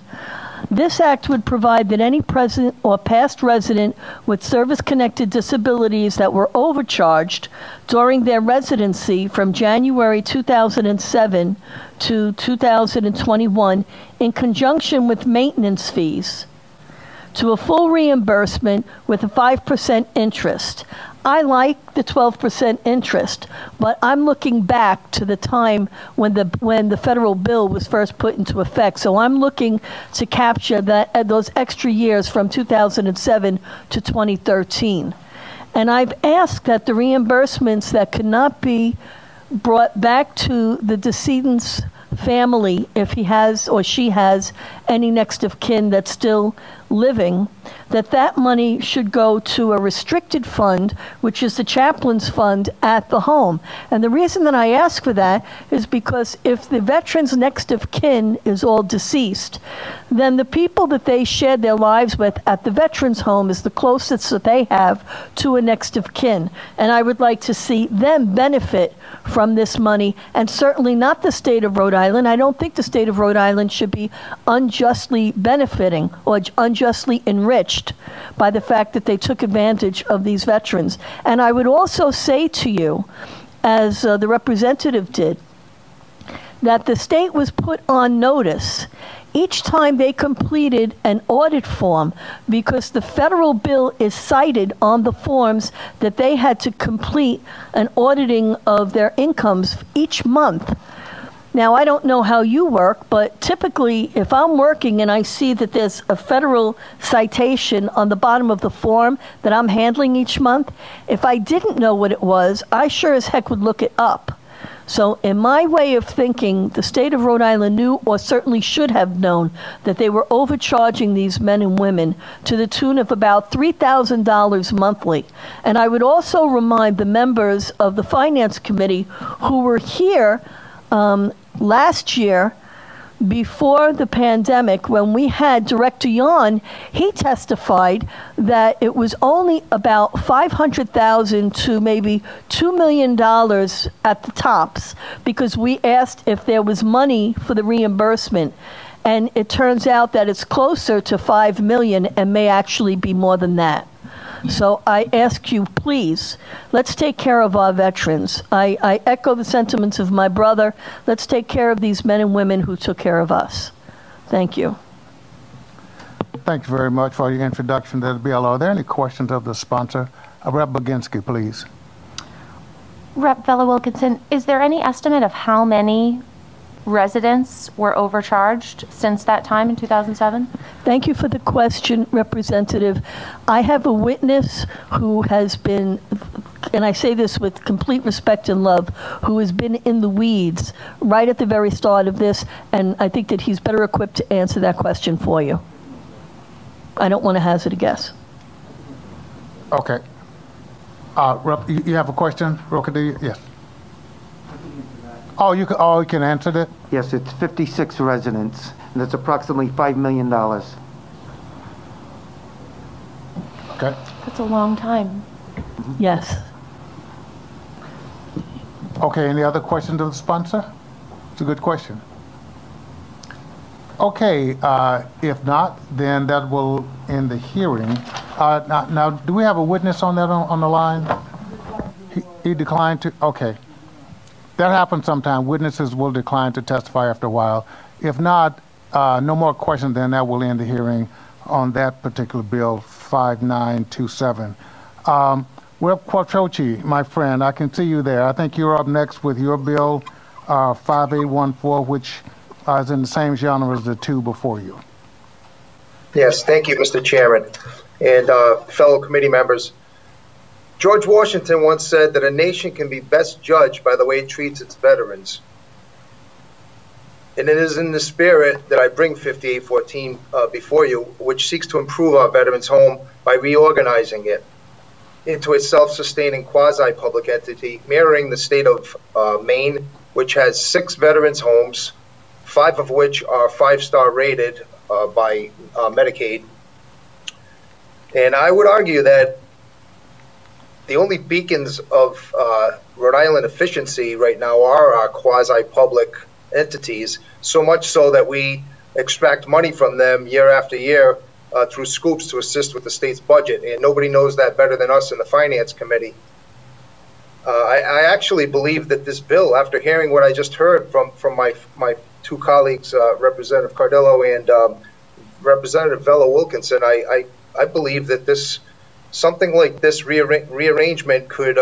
this act would provide that any present or past resident with service-connected disabilities that were overcharged during their residency from January 2007 to 2021 in conjunction with maintenance fees to a full reimbursement with a 5% interest. I like the 12% interest, but I'm looking back to the time when the federal bill was first put into effect. So I'm looking to capture those extra years from 2007 to 2013. And I've asked that the reimbursements that could not be brought back to the decedent's family, if he has or she has any next of kin that's still living, that money should go to a restricted fund, which is the chaplain's fund at the home. And the reason that I ask for that is because if the veteran's next of kin is all deceased, then the people that they shared their lives with at the veteran's home is the closest that they have to a next of kin. And I would like to see them benefit from this money, and certainly not the state of Rhode Island. I don't think the state of Rhode Island should be unjustly benefiting or unjustly enriched by the fact that they took advantage of these veterans. And I would also say to you, as the representative did, that the state was put on notice each time they completed an audit form, because the federal bill is cited on the forms that they had to complete an auditing of their incomes each month. Now, I don't know how you work, but typically, if I'm working and I see that there's a federal citation on the bottom of the form that I'm handling each month, if I didn't know what it was, I sure as heck would look it up. So in my way of thinking, the state of Rhode Island knew, or certainly should have known, that they were overcharging these men and women to the tune of about $3,000 monthly. And I would also remind the members of the Finance Committee who were here last year, before the pandemic, when we had Director Yon, he testified that it was only about $500,000 to maybe $2 million at the tops, because we asked if there was money for the reimbursement. And it turns out that it's closer to $5 million and may actually be more than that. So I ask you, please, let's take care of our veterans. I echo the sentiments of my brother. Let's take care of these men and women who took care of us. Thank you. Thank you very much for your introduction to the bill. Are there any questions of the sponsor? Rep. Baginski, please. Rep. Vella-Wilkinson, is there any estimate of how many residents were overcharged since that time in 2007? Thank you for the question, Representative. I have a witness who has been, and I say this with complete respect and love, who has been in the weeds right at the very start of this, and I think that he's better equipped to answer that question for you. I don't want to hazard a guess. Okay. You have a question, Rokadi? Yes. Oh, you can answer that? Yes, it's 56 residents, and it's approximately $5 million. Okay. That's a long time. Yes. Okay, any other questions of the sponsor? It's a good question. Okay, if not, then that will end the hearing. Now, do we have a witness on that on the line? He declined to, okay. That happens sometimes. Witnesses will decline to testify after a while. If not, no more questions, then that will end the hearing on that particular bill, 5927. Rep. Quattrocchi, my friend, I can see you there. I think you're up next with your bill, 5814, which is in the same genre as the two before you. Yes, thank you, Mr. Chairman, and fellow committee members. George Washington once said that a nation can be best judged by the way it treats its veterans. And it is in the spirit that I bring 5814 before you, which seeks to improve our veterans' home by reorganizing it into a self-sustaining quasi-public entity mirroring the state of Maine, which has 6 veterans' homes, 5 of which are 5-star rated by Medicaid. And I would argue that the only beacons of Rhode Island efficiency right now are our quasi-public entities, so much so that we extract money from them year after year through scoops to assist with the state's budget, and nobody knows that better than us in the Finance Committee. I actually believe that this bill, after hearing what I just heard from my two colleagues, Representative Cardillo and Representative Vella-Wilkinson, I believe that something like this rearrangement could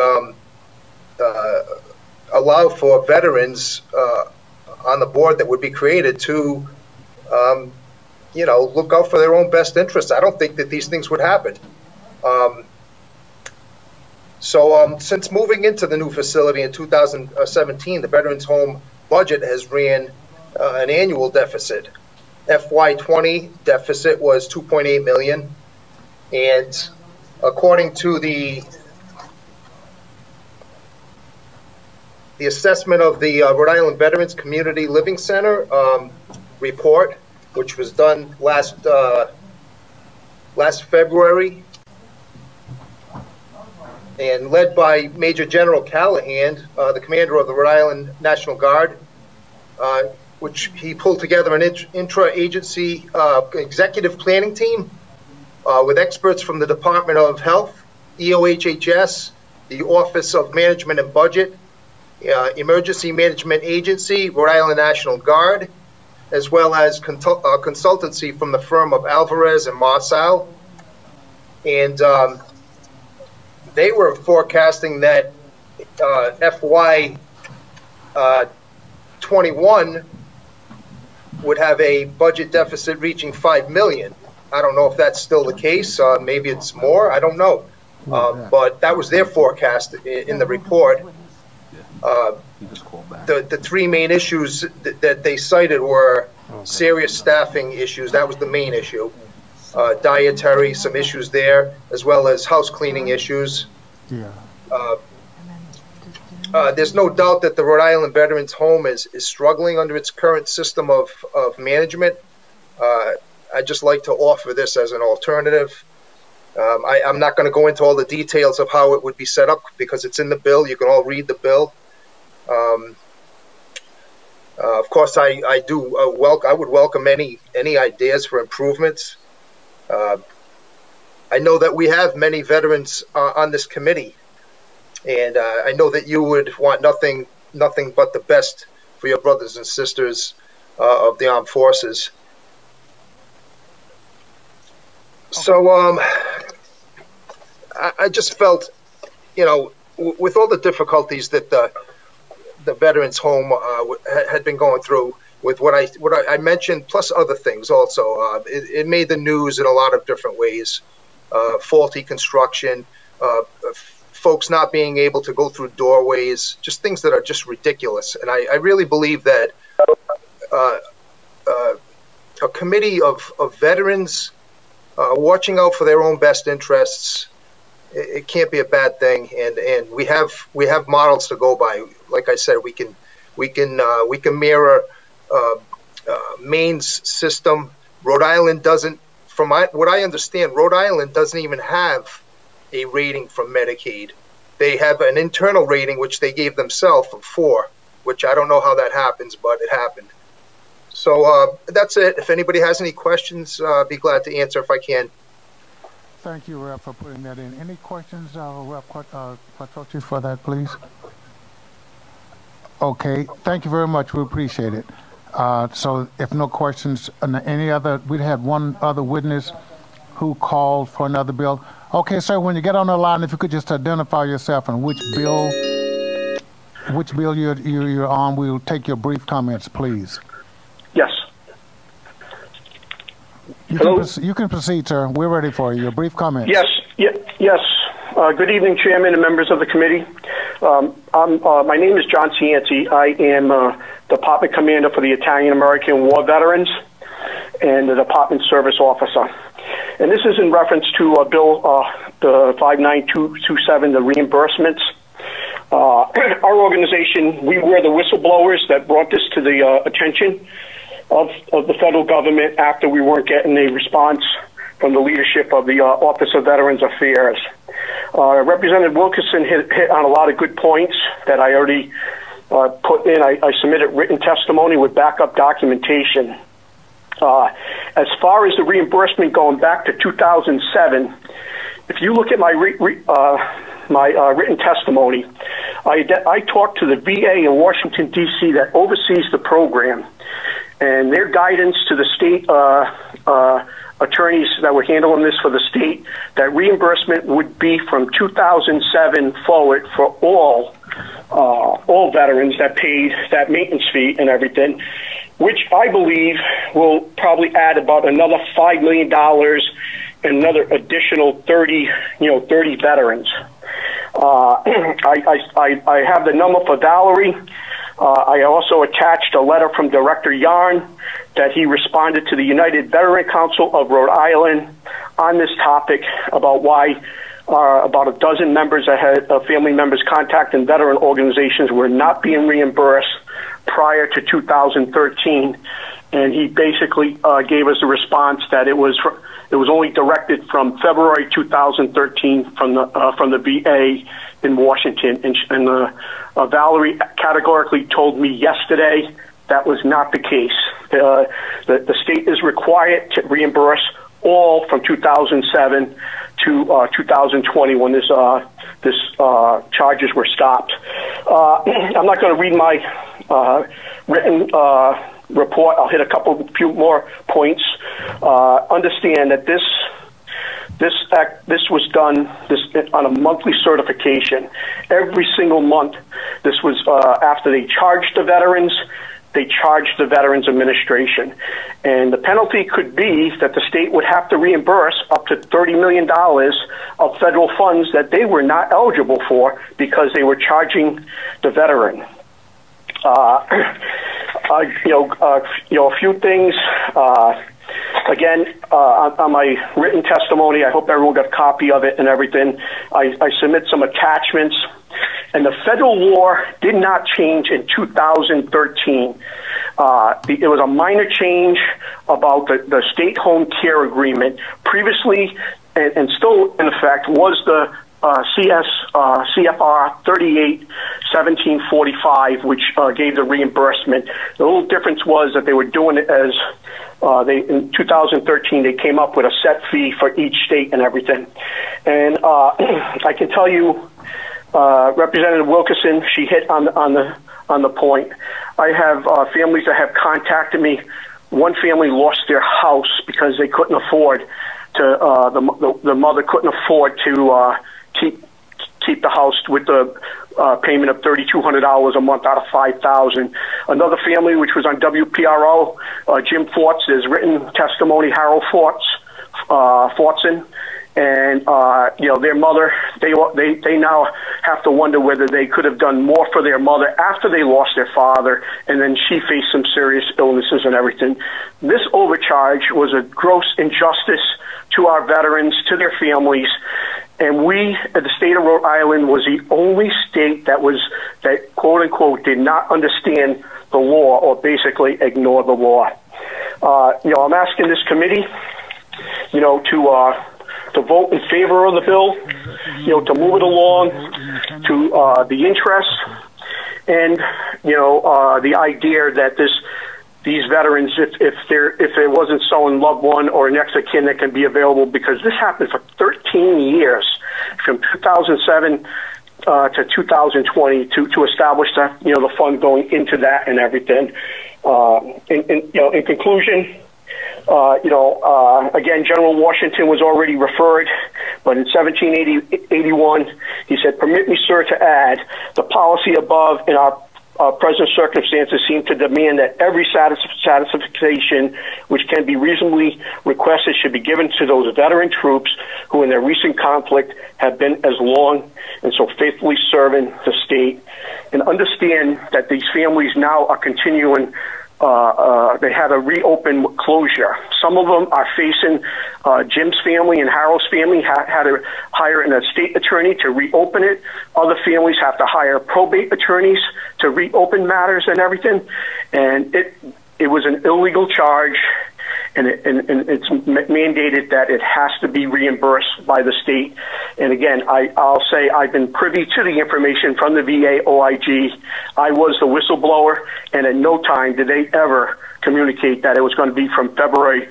allow for veterans on the board that would be created to, look out for their own best interests. I don't think that these things would happen. Since moving into the new facility in 2017, the Veterans Home budget has ran an annual deficit. FY20 deficit was $2.8 million, and according to the assessment of the Rhode Island Veterans Community Living Center report, which was done last February and led by Major General Callahan, the commander of the Rhode Island National Guard, which he pulled together an intra-agency executive planning team with experts from the Department of Health, EOHHS, the Office of Management and Budget, Emergency Management Agency, Rhode Island National Guard, as well as consultancy from the firm of Alvarez and Marsal. And they were forecasting that FY 21 would have a budget deficit reaching 5 million. I don't know if that's still the case. Maybe it's more. I don't know. But that was their forecast in the report. The three main issues that they cited were serious staffing issues. That was the main issue. Dietary, some issues there, as well as house cleaning issues. There's no doubt that the Rhode Island Veterans Home is struggling under its current system of management. I'd just like to offer this as an alternative. I'm not going to go into all the details of how it would be set up because it's in the bill. You can all read the bill. Of course, I would welcome any ideas for improvements. I know that we have many veterans on this committee, and I know that you would want nothing but the best for your brothers and sisters of the armed forces. So I just felt, with all the difficulties that the Veterans Home had been going through, with what I mentioned, plus other things also, it made the news in a lot of different ways. Faulty construction, folks not being able to go through doorways, just things that are just ridiculous. And I really believe that a committee of veterans watching out for their own best interests, it can't be a bad thing. And we have models to go by. Like I said, we can mirror Maine's system. Rhode Island doesn't. From what I understand, Rhode Island doesn't even have a rating from Medicaid. They have an internal rating which they gave themselves of 4, which I don't know how that happens, but it happened. So that's it. If anybody has any questions, I'd be glad to answer if I can. Thank you, Rep, for putting that in. Any questions, Rep Quattrocchi, for that, please? Okay, thank you very much. We appreciate it. So if no questions, any other, we had one other witness who called for another bill. Okay, sir, when you get on the line, if you could just identify yourself and which bill you're on, we'll take your brief comments, please. Yes. You can proceed, sir. We're ready for you. Your brief comments. Yes. Good evening, Chairman and members of the committee. My name is John Cianci. I am Department Commander for the Italian-American War Veterans and the Department Service Officer. And this is in reference to Bill the 59227, the reimbursements. Our organization, we were the whistleblowers that brought this to the attention of the federal government after we weren't getting a response from the leadership of the Office of Veterans Affairs. Representative Wilkerson hit on a lot of good points that I already put in. I submitted written testimony with backup documentation. As far as the reimbursement going back to 2007, if you look at my written testimony, I talked to the VA in Washington, D.C. that oversees the program, and their guidance to the state attorneys that were handling this for the state, that reimbursement would be from 2007 forward for all veterans that paid that maintenance fee and everything, which I believe will probably add about another $5 million and another additional 30 veterans. I have the number for Valerie. I also attached a letter from Director Yarn that he responded to the United Veteran Council of Rhode Island on this topic about why about a dozen members family members contacting veteran organizations were not being reimbursed prior to 2013. And he basically gave us a response that it was only directed from February 2013 from the VA in Washington. And Valerie categorically told me yesterday that was not the case. The state is required to reimburse all from 2007 to 2020 when this charges were stopped. I'm not going to read my written report. I'll hit few more points. Understand that this This was done on a monthly certification. Every single month, this was after they charged the veterans. They charged the Veterans Administration. And the penalty could be that the state would have to reimburse up to $30 million of federal funds that they were not eligible for because they were charging the veteran. A few things. Again, on my written testimony, I hope everyone got a copy of it and everything. I submit some attachments. And the federal law did not change in 2013. It was a minor change about the state home care agreement. Previously, and still in effect, was the CFR 38-1745, which gave the reimbursement. The little difference was that they were doing it as in 2013, they came up with a set fee for each state and everything. And I can tell you, Representative Wilkerson, she hit on the point. I have families that have contacted me. One family lost their house because they couldn't afford to. The mother couldn't afford to keep the house with the payment of $3,200 a month out of $5,000. Another family, which was on WPRO, Jim Forts, there's written testimony, Harold Fortson. And their mother, they now have to wonder whether they could have done more for their mother after they lost their father, and then she faced some serious illnesses and everything. This overcharge was a gross injustice to our veterans, to their families, and we, the state of Rhode Island, was the only state that quote unquote did not understand the law or basically ignore the law. I'm asking this committee, to vote in favor of the bill, to move it along to the interest and, the idea that these veterans, if there wasn't someone loved one or next of kin that can be available, because this happened for 13 years, from 2007 to 2020, to establish that, the fund going into that and everything. In conclusion, again, General Washington was already referred, but in 1781, he said, "Permit me, sir, to add, the policy above in our present circumstances seem to demand that every satisfaction which can be reasonably requested should be given to those veteran troops who in their recent conflict have been as long and so faithfully serving the state, and understand that these families now are continuing. They had a reopen closure. Some of them are facing, Jim's family and Harold's family had to hire an estate attorney to reopen it. Other families have to hire probate attorneys to reopen matters and everything. And it was an illegal charge, and it's mandated that it has to be reimbursed by the state. And again, I'll say I've been privy to the information from the VA OIG. I was the whistleblower, and at no time did they ever communicate that it was going to be from February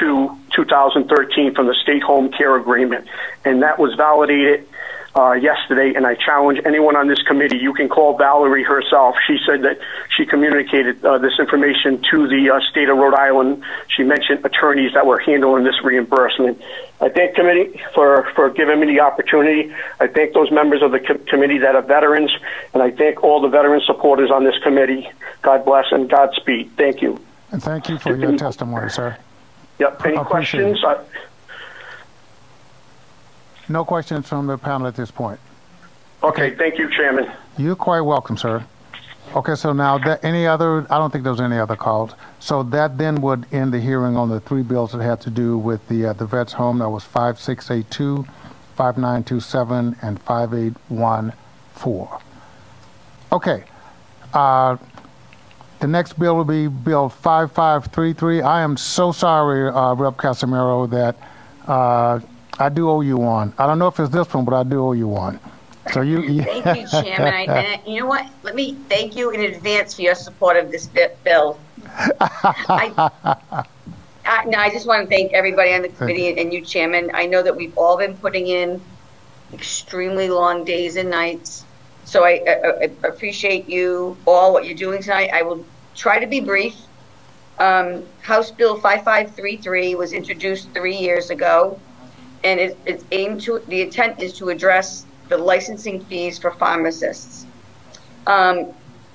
to 2013 from the state home care agreement. And that was validated yesterday, and I challenge anyone on this committee. You can call Valerie herself. She said that she communicated this information to the state of Rhode Island. She mentioned attorneys that were handling this reimbursement. I thank committee for giving me the opportunity. I thank those members of the committee that are veterans, and I thank all the veteran supporters on this committee. God bless and Godspeed. Thank you. And thank you for your testimony, sir. Yep. Any questions? No questions from the panel at this point. Okay, thank you, Chairman. You're quite welcome, sir. Okay, so now I don't think there was any other calls. So that then would end the hearing on the three bills that had to do with the vets home. That was 5682, 5927, and 5814. Okay. The next bill will be Bill 5533. I am so sorry, Rep. Casimiro, that I do owe you one. I don't know if it's this one, but I do owe you one. So you Thank you, Chairman. And you know what? Let me thank you in advance for your support of this bill. I just want to thank everybody on the committee and you, Chairman. I know that we've all been putting in extremely long days and nights. So I appreciate you all, what you're doing tonight. I will try to be brief. House Bill 5533 was introduced 3 years ago. and it's aimed to, the intent is to address the licensing fees for pharmacists.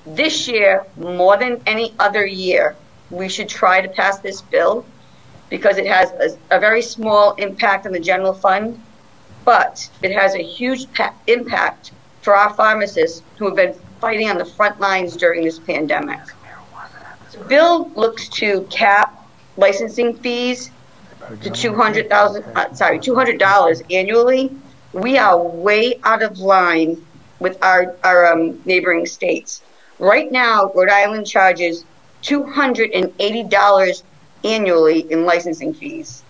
This year, more than any other year, we should try to pass this bill because it has a very small impact on the general fund, but it has a huge impact for our pharmacists who have been fighting on the front lines during this pandemic. The bill looks to cap licensing fees to $200 annually. We are way out of line with our neighboring states. Right now, Rhode Island charges $280 annually in licensing fees.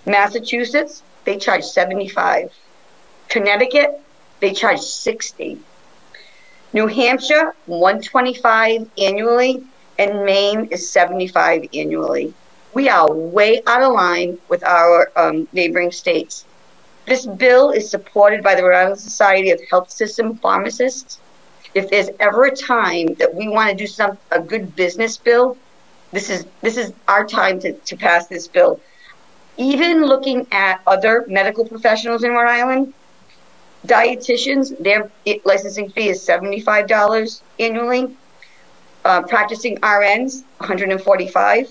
Massachusetts, they charge $75. Connecticut, they charge $60. New Hampshire, $125 annually, and Maine is $75 annually. We are way out of line with our neighboring states. This bill is supported by the Rhode Island Society of Health System Pharmacists. If there's ever a time that we want to do a good business bill, this is our time to pass this bill. Even looking at other medical professionals in Rhode Island, dietitians, their licensing fee is $75 annually. Practicing RNs, $145.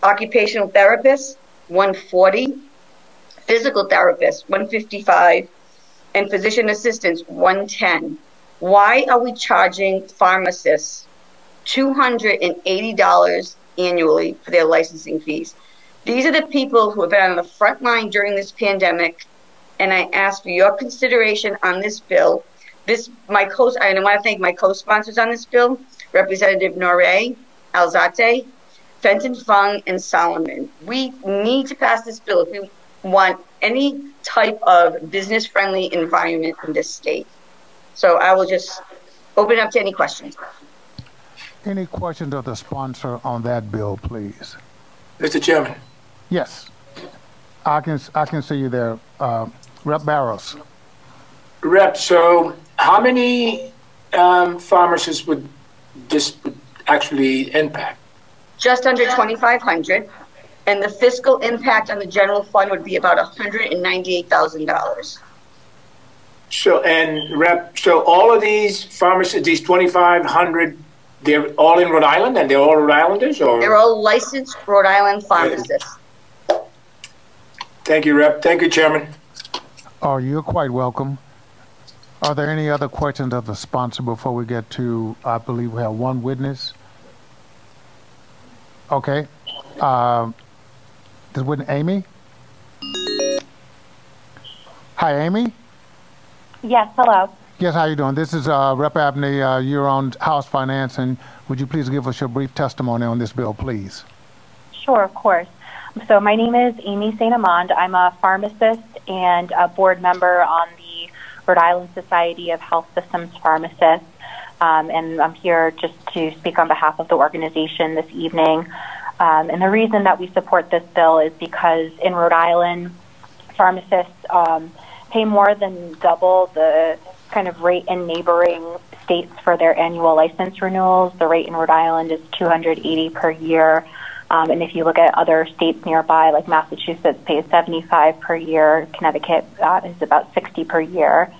Occupational therapists, $140. Physical therapists, $155. And physician assistants, $110. Why are we charging pharmacists $280 annually for their licensing fees? These are the people who have been on the front line during this pandemic, and I ask for your consideration on this bill. I want to thank my co-sponsors on this bill, Representative Noré, Alzate, Fenton Fung, and Solomon. We need to pass this bill if we want any type of business-friendly environment in this state. So I will just open it up to any questions. Any questions of the sponsor on that bill, please? Mr. Chairman. Yes. I can see you there. Rep. Barros. Rep, so how many pharmacists would this actually impact? Just under 2,500, and the fiscal impact on the general fund would be about $198,000. So, Rep, so all of these pharmacists, these 2,500, they're all in Rhode Island, and they're all Rhode Islanders, or? They're all licensed Rhode Island pharmacists. Thank you, Rep. Thank you, Chairman. Oh, you're quite welcome. Are there any other questions of the sponsor before we get to, I believe we have one witness? Okay. This witness, Amy? Hi, Amy? Yes, hello. Yes, how you doing? This is Rep. Abney. You're on House Finance, and would you please give us your brief testimony on this bill, please? Sure, of course. So my name is Amy St. Amand. I'm a pharmacist and a board member on the Rhode Island Society of Health Systems Pharmacists, and I'm here just to speak on behalf of the organization this evening. And the reason that we support this bill is because in Rhode Island, pharmacists pay more than double the kind of rate in neighboring states for their annual license renewals. The rate in Rhode Island is $280 per year. And if you look at other states nearby, like Massachusetts pays $75 per year, Connecticut is about $60 per year.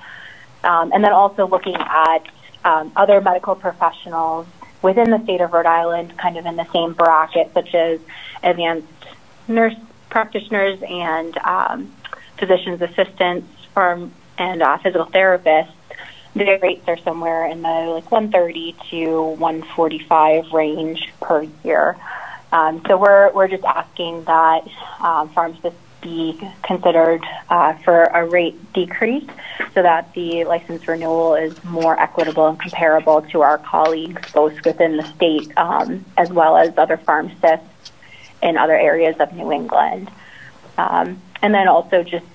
And then also looking at other medical professionals within the state of Rhode Island, kind of in the same bracket, such as advanced nurse practitioners and physician's assistants and physical therapists. Their rates are somewhere in the $130 to $145 range per year. So we're just asking that pharmacists be considered for a rate decrease so that the license renewal is more equitable and comparable to our colleagues both within the state as well as other pharmacists in other areas of New England. And then also just,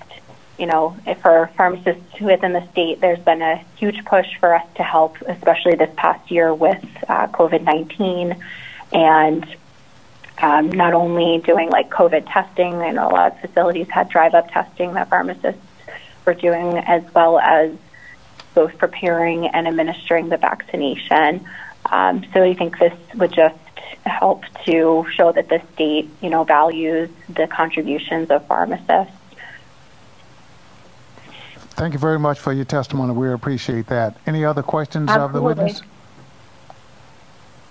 for pharmacists within the state, there's been a huge push for us to help, especially this past year with COVID-19 and not only doing COVID testing. I know a lot of facilities had drive-up testing that pharmacists were doing, as well as both preparing and administering the vaccination. So I think this would just help to show that the state, values the contributions of pharmacists. Thank you very much for your testimony. We appreciate that. Any other questions of the witness?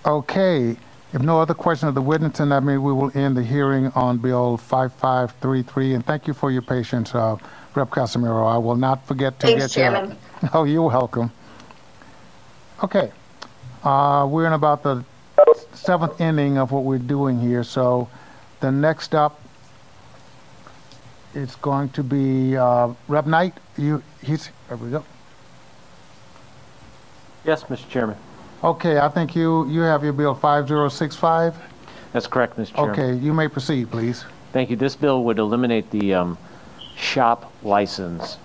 Okay. If no other questions of the witness, then that means we will end the hearing on Bill 5533. And thank you for your patience, Rep. Casimiro. I will not forget to Thanks, get you. Chairman. Oh, you're welcome. Okay. We're in about the 7th inning of what we're doing here. So the next up, it's going to be Rep. Knight. There we go. Yes, Mr. Chairman. Okay, I think you have your bill 5065. That's correct, Mr. Chairman. Okay, you may proceed, please. Thank you. This bill would eliminate the shop license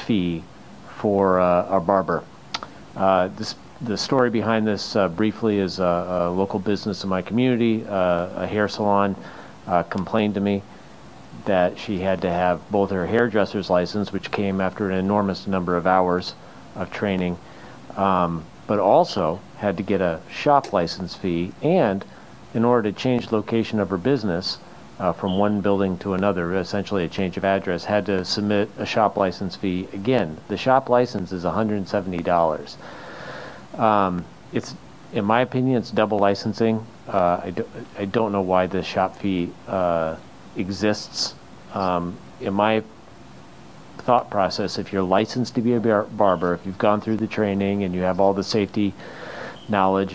fee for a barber. The story behind this briefly is a local business in my community, a hair salon, complained to me that she had to have both her hairdresser's license, which came after an enormous number of hours of training, but also had to get a shop license fee, and in order to change location of her business from one building to another, essentially a change of address, had to submit a shop license fee again. The shop license is $170. It's, in my opinion, it's double licensing. I don't know why the shop fee exists. In my thought process, if you're licensed to be a barber, if you've gone through the training and you have all the safety knowledge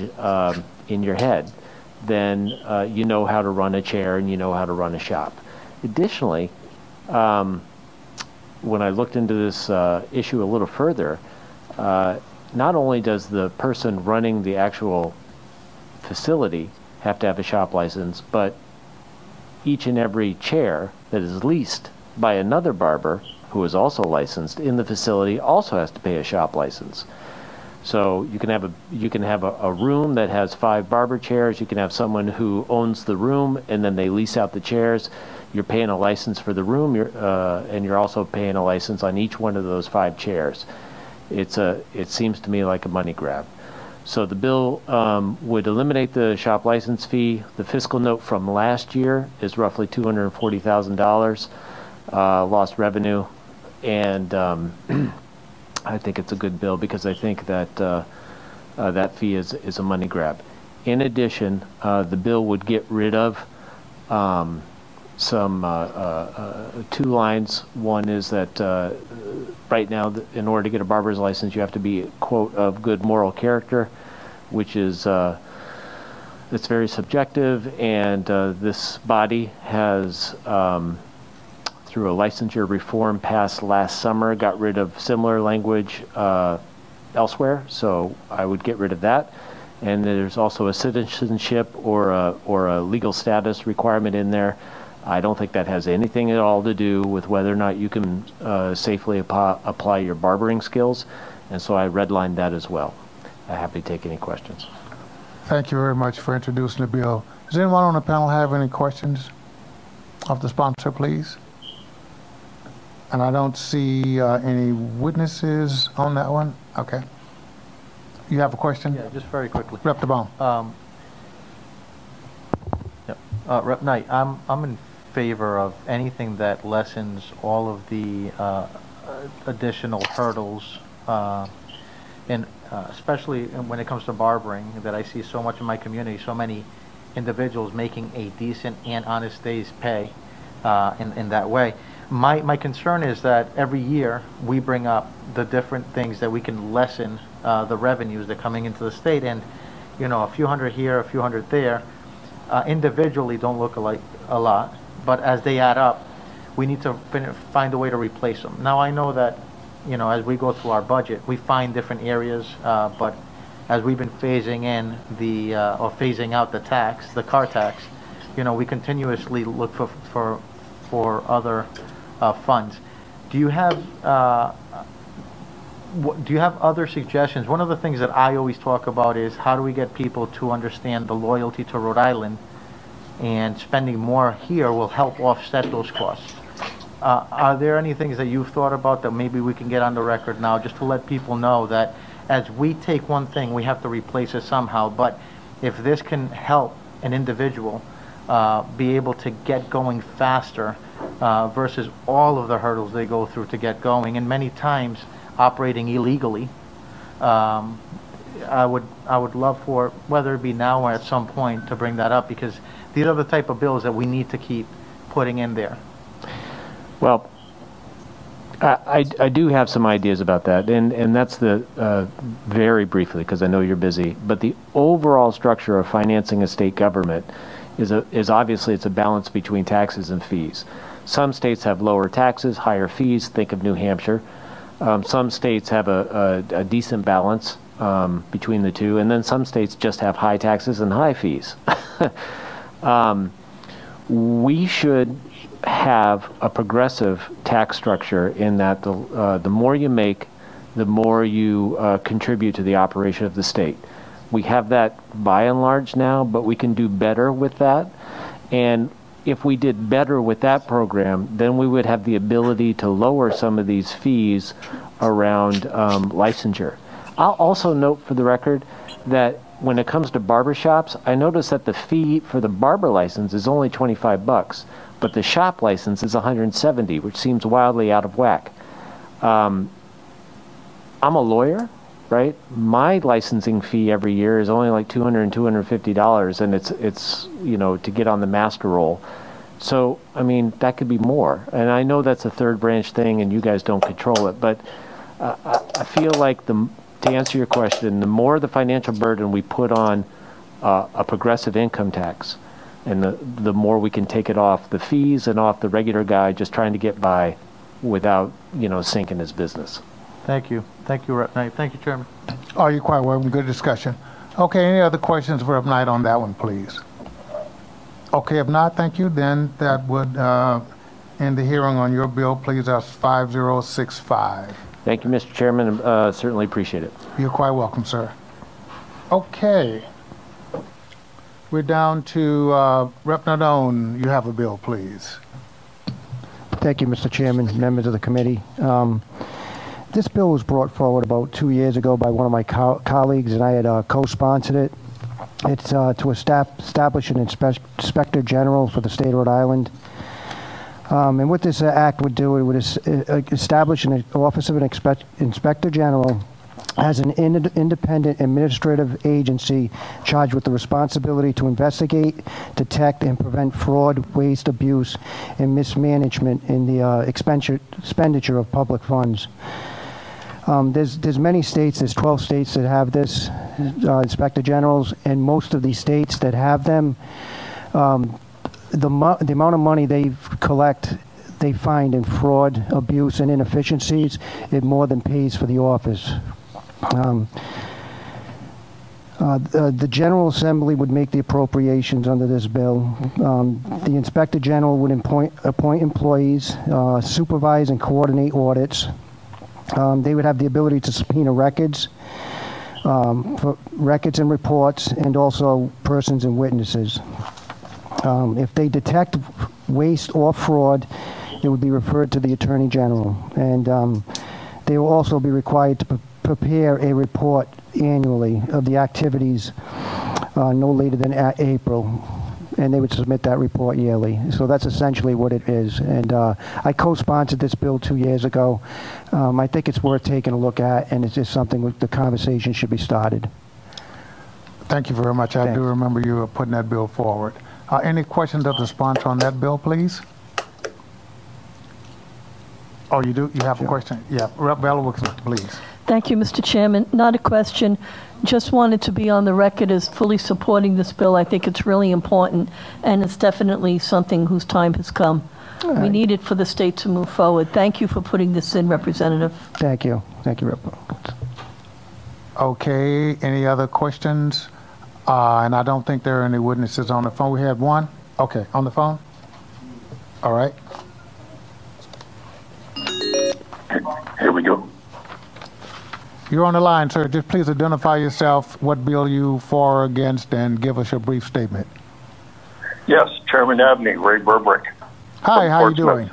in your head, then you know how to run a chair and you know how to run a shop. Additionally, when I looked into this issue a little further, not only does the person running the actual facility have to have a shop license, but each and every chair that is leased by another barber who is also licensed in the facility also has to pay a shop license. So you can have a room that has 5 barber chairs. You can have someone who owns the room and then they lease out the chairs. You're paying a license for the room, and you're also paying a license on each one of those 5 chairs. It seems to me like a money grab. So the bill would eliminate the shop license fee. The fiscal note from last year is roughly $240,000 lost revenue, and I think it's a good bill because I think that that fee is a money grab. In addition, the bill would get rid of some 2 lines. One is that right now, in order to get a barber's license, you have to be, quote, of good moral character, which is it's very subjective, and this body has through a licensure reform passed last summer, got rid of similar language elsewhere, so I would get rid of that. And there's also a citizenship or a legal status requirement in there. I don't think that has anything at all to do with whether or not you can safely apply your barbering skills, and so I redlined that as well. I'm happy to take any questions. Thank you very much for introducing the bill. Does anyone on the panel have any questions of the sponsor, please? And I don't see any witnesses on that one. Okay. You have a question? Yeah, just very quickly. Rep. DeBon. Rep. Knight, I'm in favor of anything that lessens all of the additional hurdles, and especially when it comes to barbering, that I see so much in my community, so many individuals making a decent and honest day's pay in that way. My concern is that every year we bring up the different things that we can lessen the revenues that are coming into the state, and you know, a few hundred here, a few hundred there, individually don't look like a lot, but as they add up, we need to find a way to replace them. Now I know that, you know, as we go through our budget, we find different areas, but as we've been phasing in the or phasing out the tax, the car tax, you know, we continuously look for other funds. Do you have other suggestions? One of the things that I always talk about is how do we get people to understand the loyalty to Rhode Island, and spending more here will help offset those costs. Are there any things that you've thought about that maybe we can get on the record now, just to let people know that as we take one thing, we have to replace it somehow, but if this can help an individual be able to get going faster versus all of the hurdles they go through to get going, and many times operating illegally. I would love for, whether it be now or at some point, to bring that up, because these are the type of bills that we need to keep putting in there. Well, I do have some ideas about that, and that's the, very briefly, because I know you're busy, but the overall structure of financing a state government is obviously it's a balance between taxes and fees. Some states have lower taxes, higher fees, think of New Hampshire. Some states have a decent balance between the two, and then some states just have high taxes and high fees. We should have a progressive tax structure in that the more you make, the more you contribute to the operation of the state. We have that by and large now, but we can do better with that. And if we did better with that program, then we would have the ability to lower some of these fees around licensure. I'll also note for the record that when it comes to barbershops, I noticed that the fee for the barber license is only $25, but the shop license is $170, which seems wildly out of whack. I'm a lawyer, right? My licensing fee every year is only like $200 and $250, and it's you know, to get on the master roll. So I mean, that could be more. And I know that's a third branch thing, and you guys don't control it, but I feel like to answer your question, the more the financial burden we put on a progressive income tax, and the more we can take it off the fees and off the regular guy just trying to get by without, you know, sinking his business. Thank you. Thank you, Rep. Knight. Thank you, Chairman. Oh, you're quite welcome. Good discussion. Okay, any other questions for Rep. Knight on that one, please? Okay, if not, thank you. Then that would end the hearing on your bill. Please, that's 5065. Thank you, Mr. Chairman. Certainly appreciate it. You're quite welcome, sir. Okay. We're down to Rep. Nadone. You have a bill, please. Thank you, Mr. Chairman, members of the committee. This bill was brought forward about 2 years ago by one of my colleagues, and I had co-sponsored it. It's to establish an inspector general for the state of Rhode Island. And what this act would do, it would establish an office of an inspector general as an independent administrative agency charged with the responsibility to investigate, detect, and prevent fraud, waste, abuse, and mismanagement in the expenditure of public funds. There's many states, there's 12 states that have this, inspector generals, and most of these states that have them, the amount of money they collect, they find in fraud, abuse, and inefficiencies, it more than pays for the office. The General Assembly would make the appropriations under this bill. The Inspector General would appoint employees, supervise and coordinate audits. They would have the ability to subpoena records, for records and reports, and also persons and witnesses. If they detect waste or fraud, it would be referred to the Attorney General. And they will also be required to prepare a report annually of the activities no later than April, and they would submit that report yearly. So that's essentially what it is. And I co-sponsored this bill 2 years ago. I think it's worth taking a look at, and it's just something the conversation should be started. Thank you very much. I do remember you putting that bill forward. Any questions of the sponsor on that bill, please? Oh, you do? You have a question? Yeah, Rep. Bella, please. Thank you, Mr. Chairman. Not a question. Just wanted to be on the record as fully supporting this bill. I think it's really important, and it's definitely something whose time has come. We need it for the state to move forward. Thank you for putting this in, Representative. Thank you. Thank you, Rep. Okay, any other questions? And I don't think there are any witnesses on the phone. We had one? Okay, on the phone? All right. Here we go. You're on the line, sir. Just please identify yourself, what bill you for or against, and give us your brief statement. Yes, Chairman Abney, Ray Burbrick. Hi, how are you doing?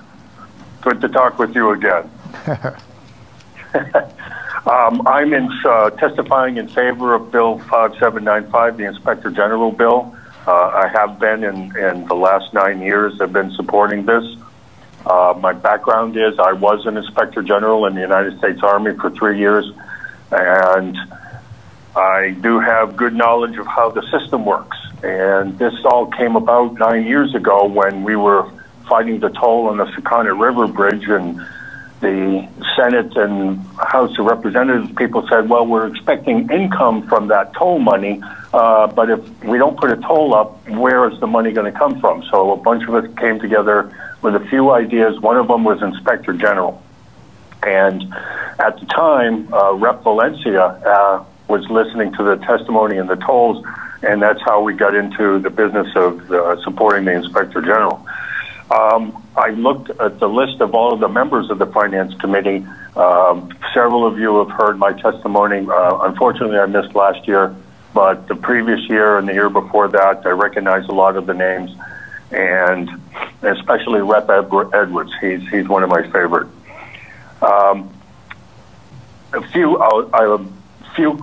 Good to talk with you again. I'm testifying in favor of Bill 5795, the Inspector General bill. I have been in the last 9 years. I've been supporting this. My background is I was an Inspector General in the United States Army for 3 years, and I do have good knowledge of how the system works. And this all came about 9 years ago when we were fighting the toll on the Sakonnet River Bridge, and the Senate and House of Representatives people said, well, we're expecting income from that toll money, but if we don't put a toll up, where is the money going to come from? So a bunch of us came together with a few ideas. One of them was Inspector General. And at the time, Rep. Valencia was listening to the testimony and the tolls, and that's how we got into the business of supporting the Inspector General. I looked at the list of all of the members of the Finance Committee. Several of you have heard my testimony. Unfortunately, I missed last year, but the previous year and the year before that, I recognize a lot of the names, and especially Rep. Edwards. He's one of my favorite. A few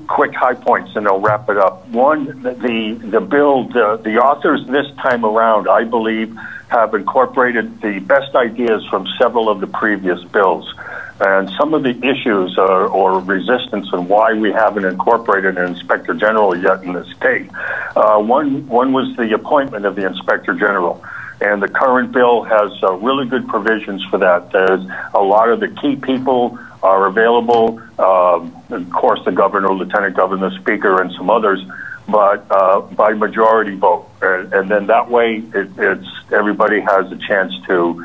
quick high points, and I'll wrap it up. One, the bill, the authors this time around, I believe, have incorporated the best ideas from several of the previous bills. And some of the issues or resistance and why we haven't incorporated an Inspector General yet in the state. One was the appointment of the Inspector General. And the current bill has really good provisions for that. There's a lot of the key people are available, of course, the governor, lieutenant governor, the speaker, and some others, but by majority vote. And then that way, it's everybody has a chance to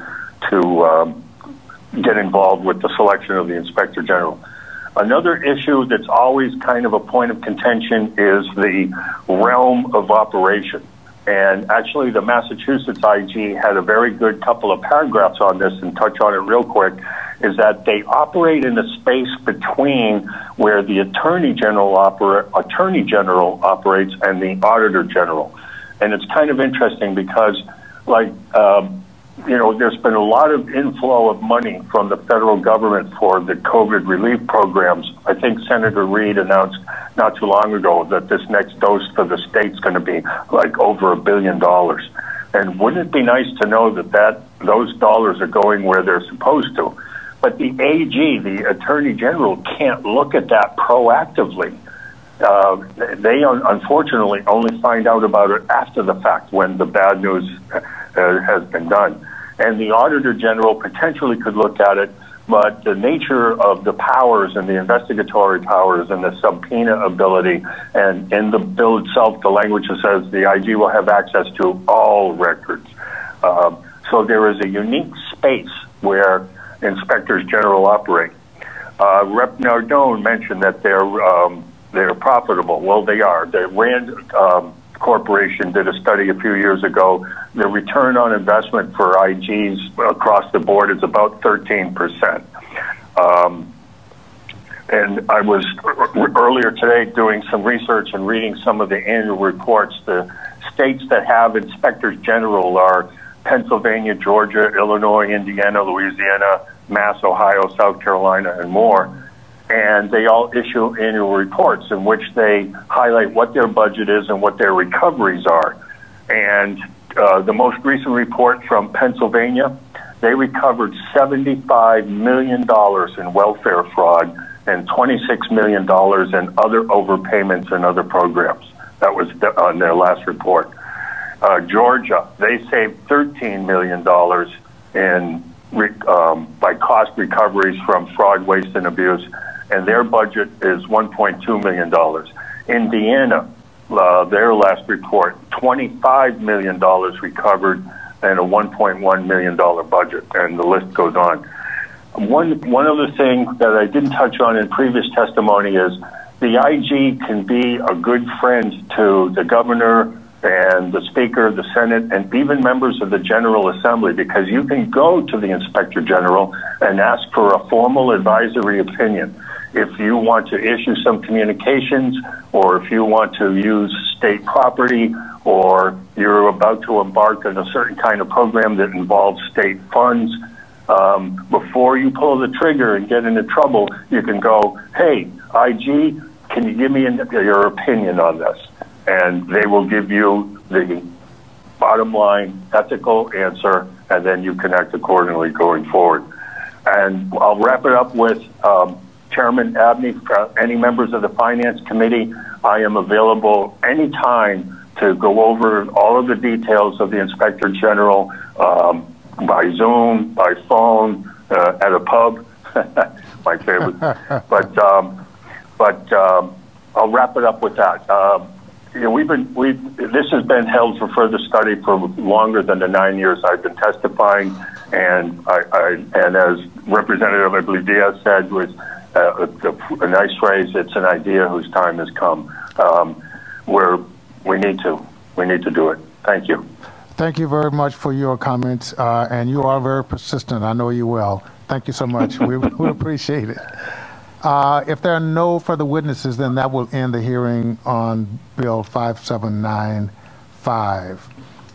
get involved with the selection of the Inspector General. Another issue that's always kind of a point of contention is the realm of operation. And actually, the Massachusetts IG had a very good couple of paragraphs on this, and touch on it real quick, is that they operate in the space between where the Attorney General operates and the Auditor General. And it's kind of interesting because, like, there's been a lot of inflow of money from the federal government for the COVID relief programs. I think Senator Reid announced not too long ago that this next dose for the state's going to be like over $1 billion. And wouldn't it be nice to know that those dollars are going where they're supposed to? But the AG, the Attorney General, can't look at that proactively. They unfortunately only find out about it after the fact, when the bad news has been done. And the Auditor General potentially could look at it, but the nature of the powers and the investigatory powers and the subpoena ability, and in the bill itself, the language that says the IG will have access to all records. So there is a unique space where inspectors general operate. Rep. Nardone mentioned that they're profitable. Well, they are. The Rand Corporation did a study a few years ago. The return on investment for IGs across the board is about 13%. And I was earlier today doing some research and reading some of the annual reports. The states that have inspectors general are Pennsylvania, Georgia, Illinois, Indiana, Louisiana, Mass, Ohio, South Carolina, and more. And they all issue annual reports in which they highlight what their budget is and what their recoveries are. And the most recent report from Pennsylvania, they recovered $75 million in welfare fraud and $26 million in other overpayments and other programs. That was on their last report. Georgia, they saved $13 million by cost recoveries from fraud, waste, and abuse, and their budget is $1.2 million. Indiana, their last report, $25 million recovered and a $1.1 million budget, and the list goes on. One other thing that I didn't touch on in previous testimony is the IG can be a good friend to the governor and the Speaker, the Senate, and even members of the General Assembly, because you can go to the Inspector General and ask for a formal advisory opinion. If you want to issue some communications, or if you want to use state property, or you're about to embark on a certain kind of program that involves state funds, before you pull the trigger and get into trouble, you can go, hey, IG, can you give me your opinion on this? and they will give you the bottom line ethical answer, and then you can act accordingly going forward. And I'll wrap it up with Chairman Abney, any members of the Finance Committee, I am available anytime to go over all of the details of the Inspector General by Zoom, by phone, at a pub, my favorite. But I'll wrap it up with that. You know, this has been held for further study for longer than the 9 years I've been testifying, and and as Representative, I believe Diaz said, was a nice phrase. It's an idea whose time has come. We need to do it. Thank you. Thank you very much for your comments, and you are very persistent. I know you will. Thank you so much. We appreciate it. If there are no further witnesses, then that will end the hearing on Bill 5795.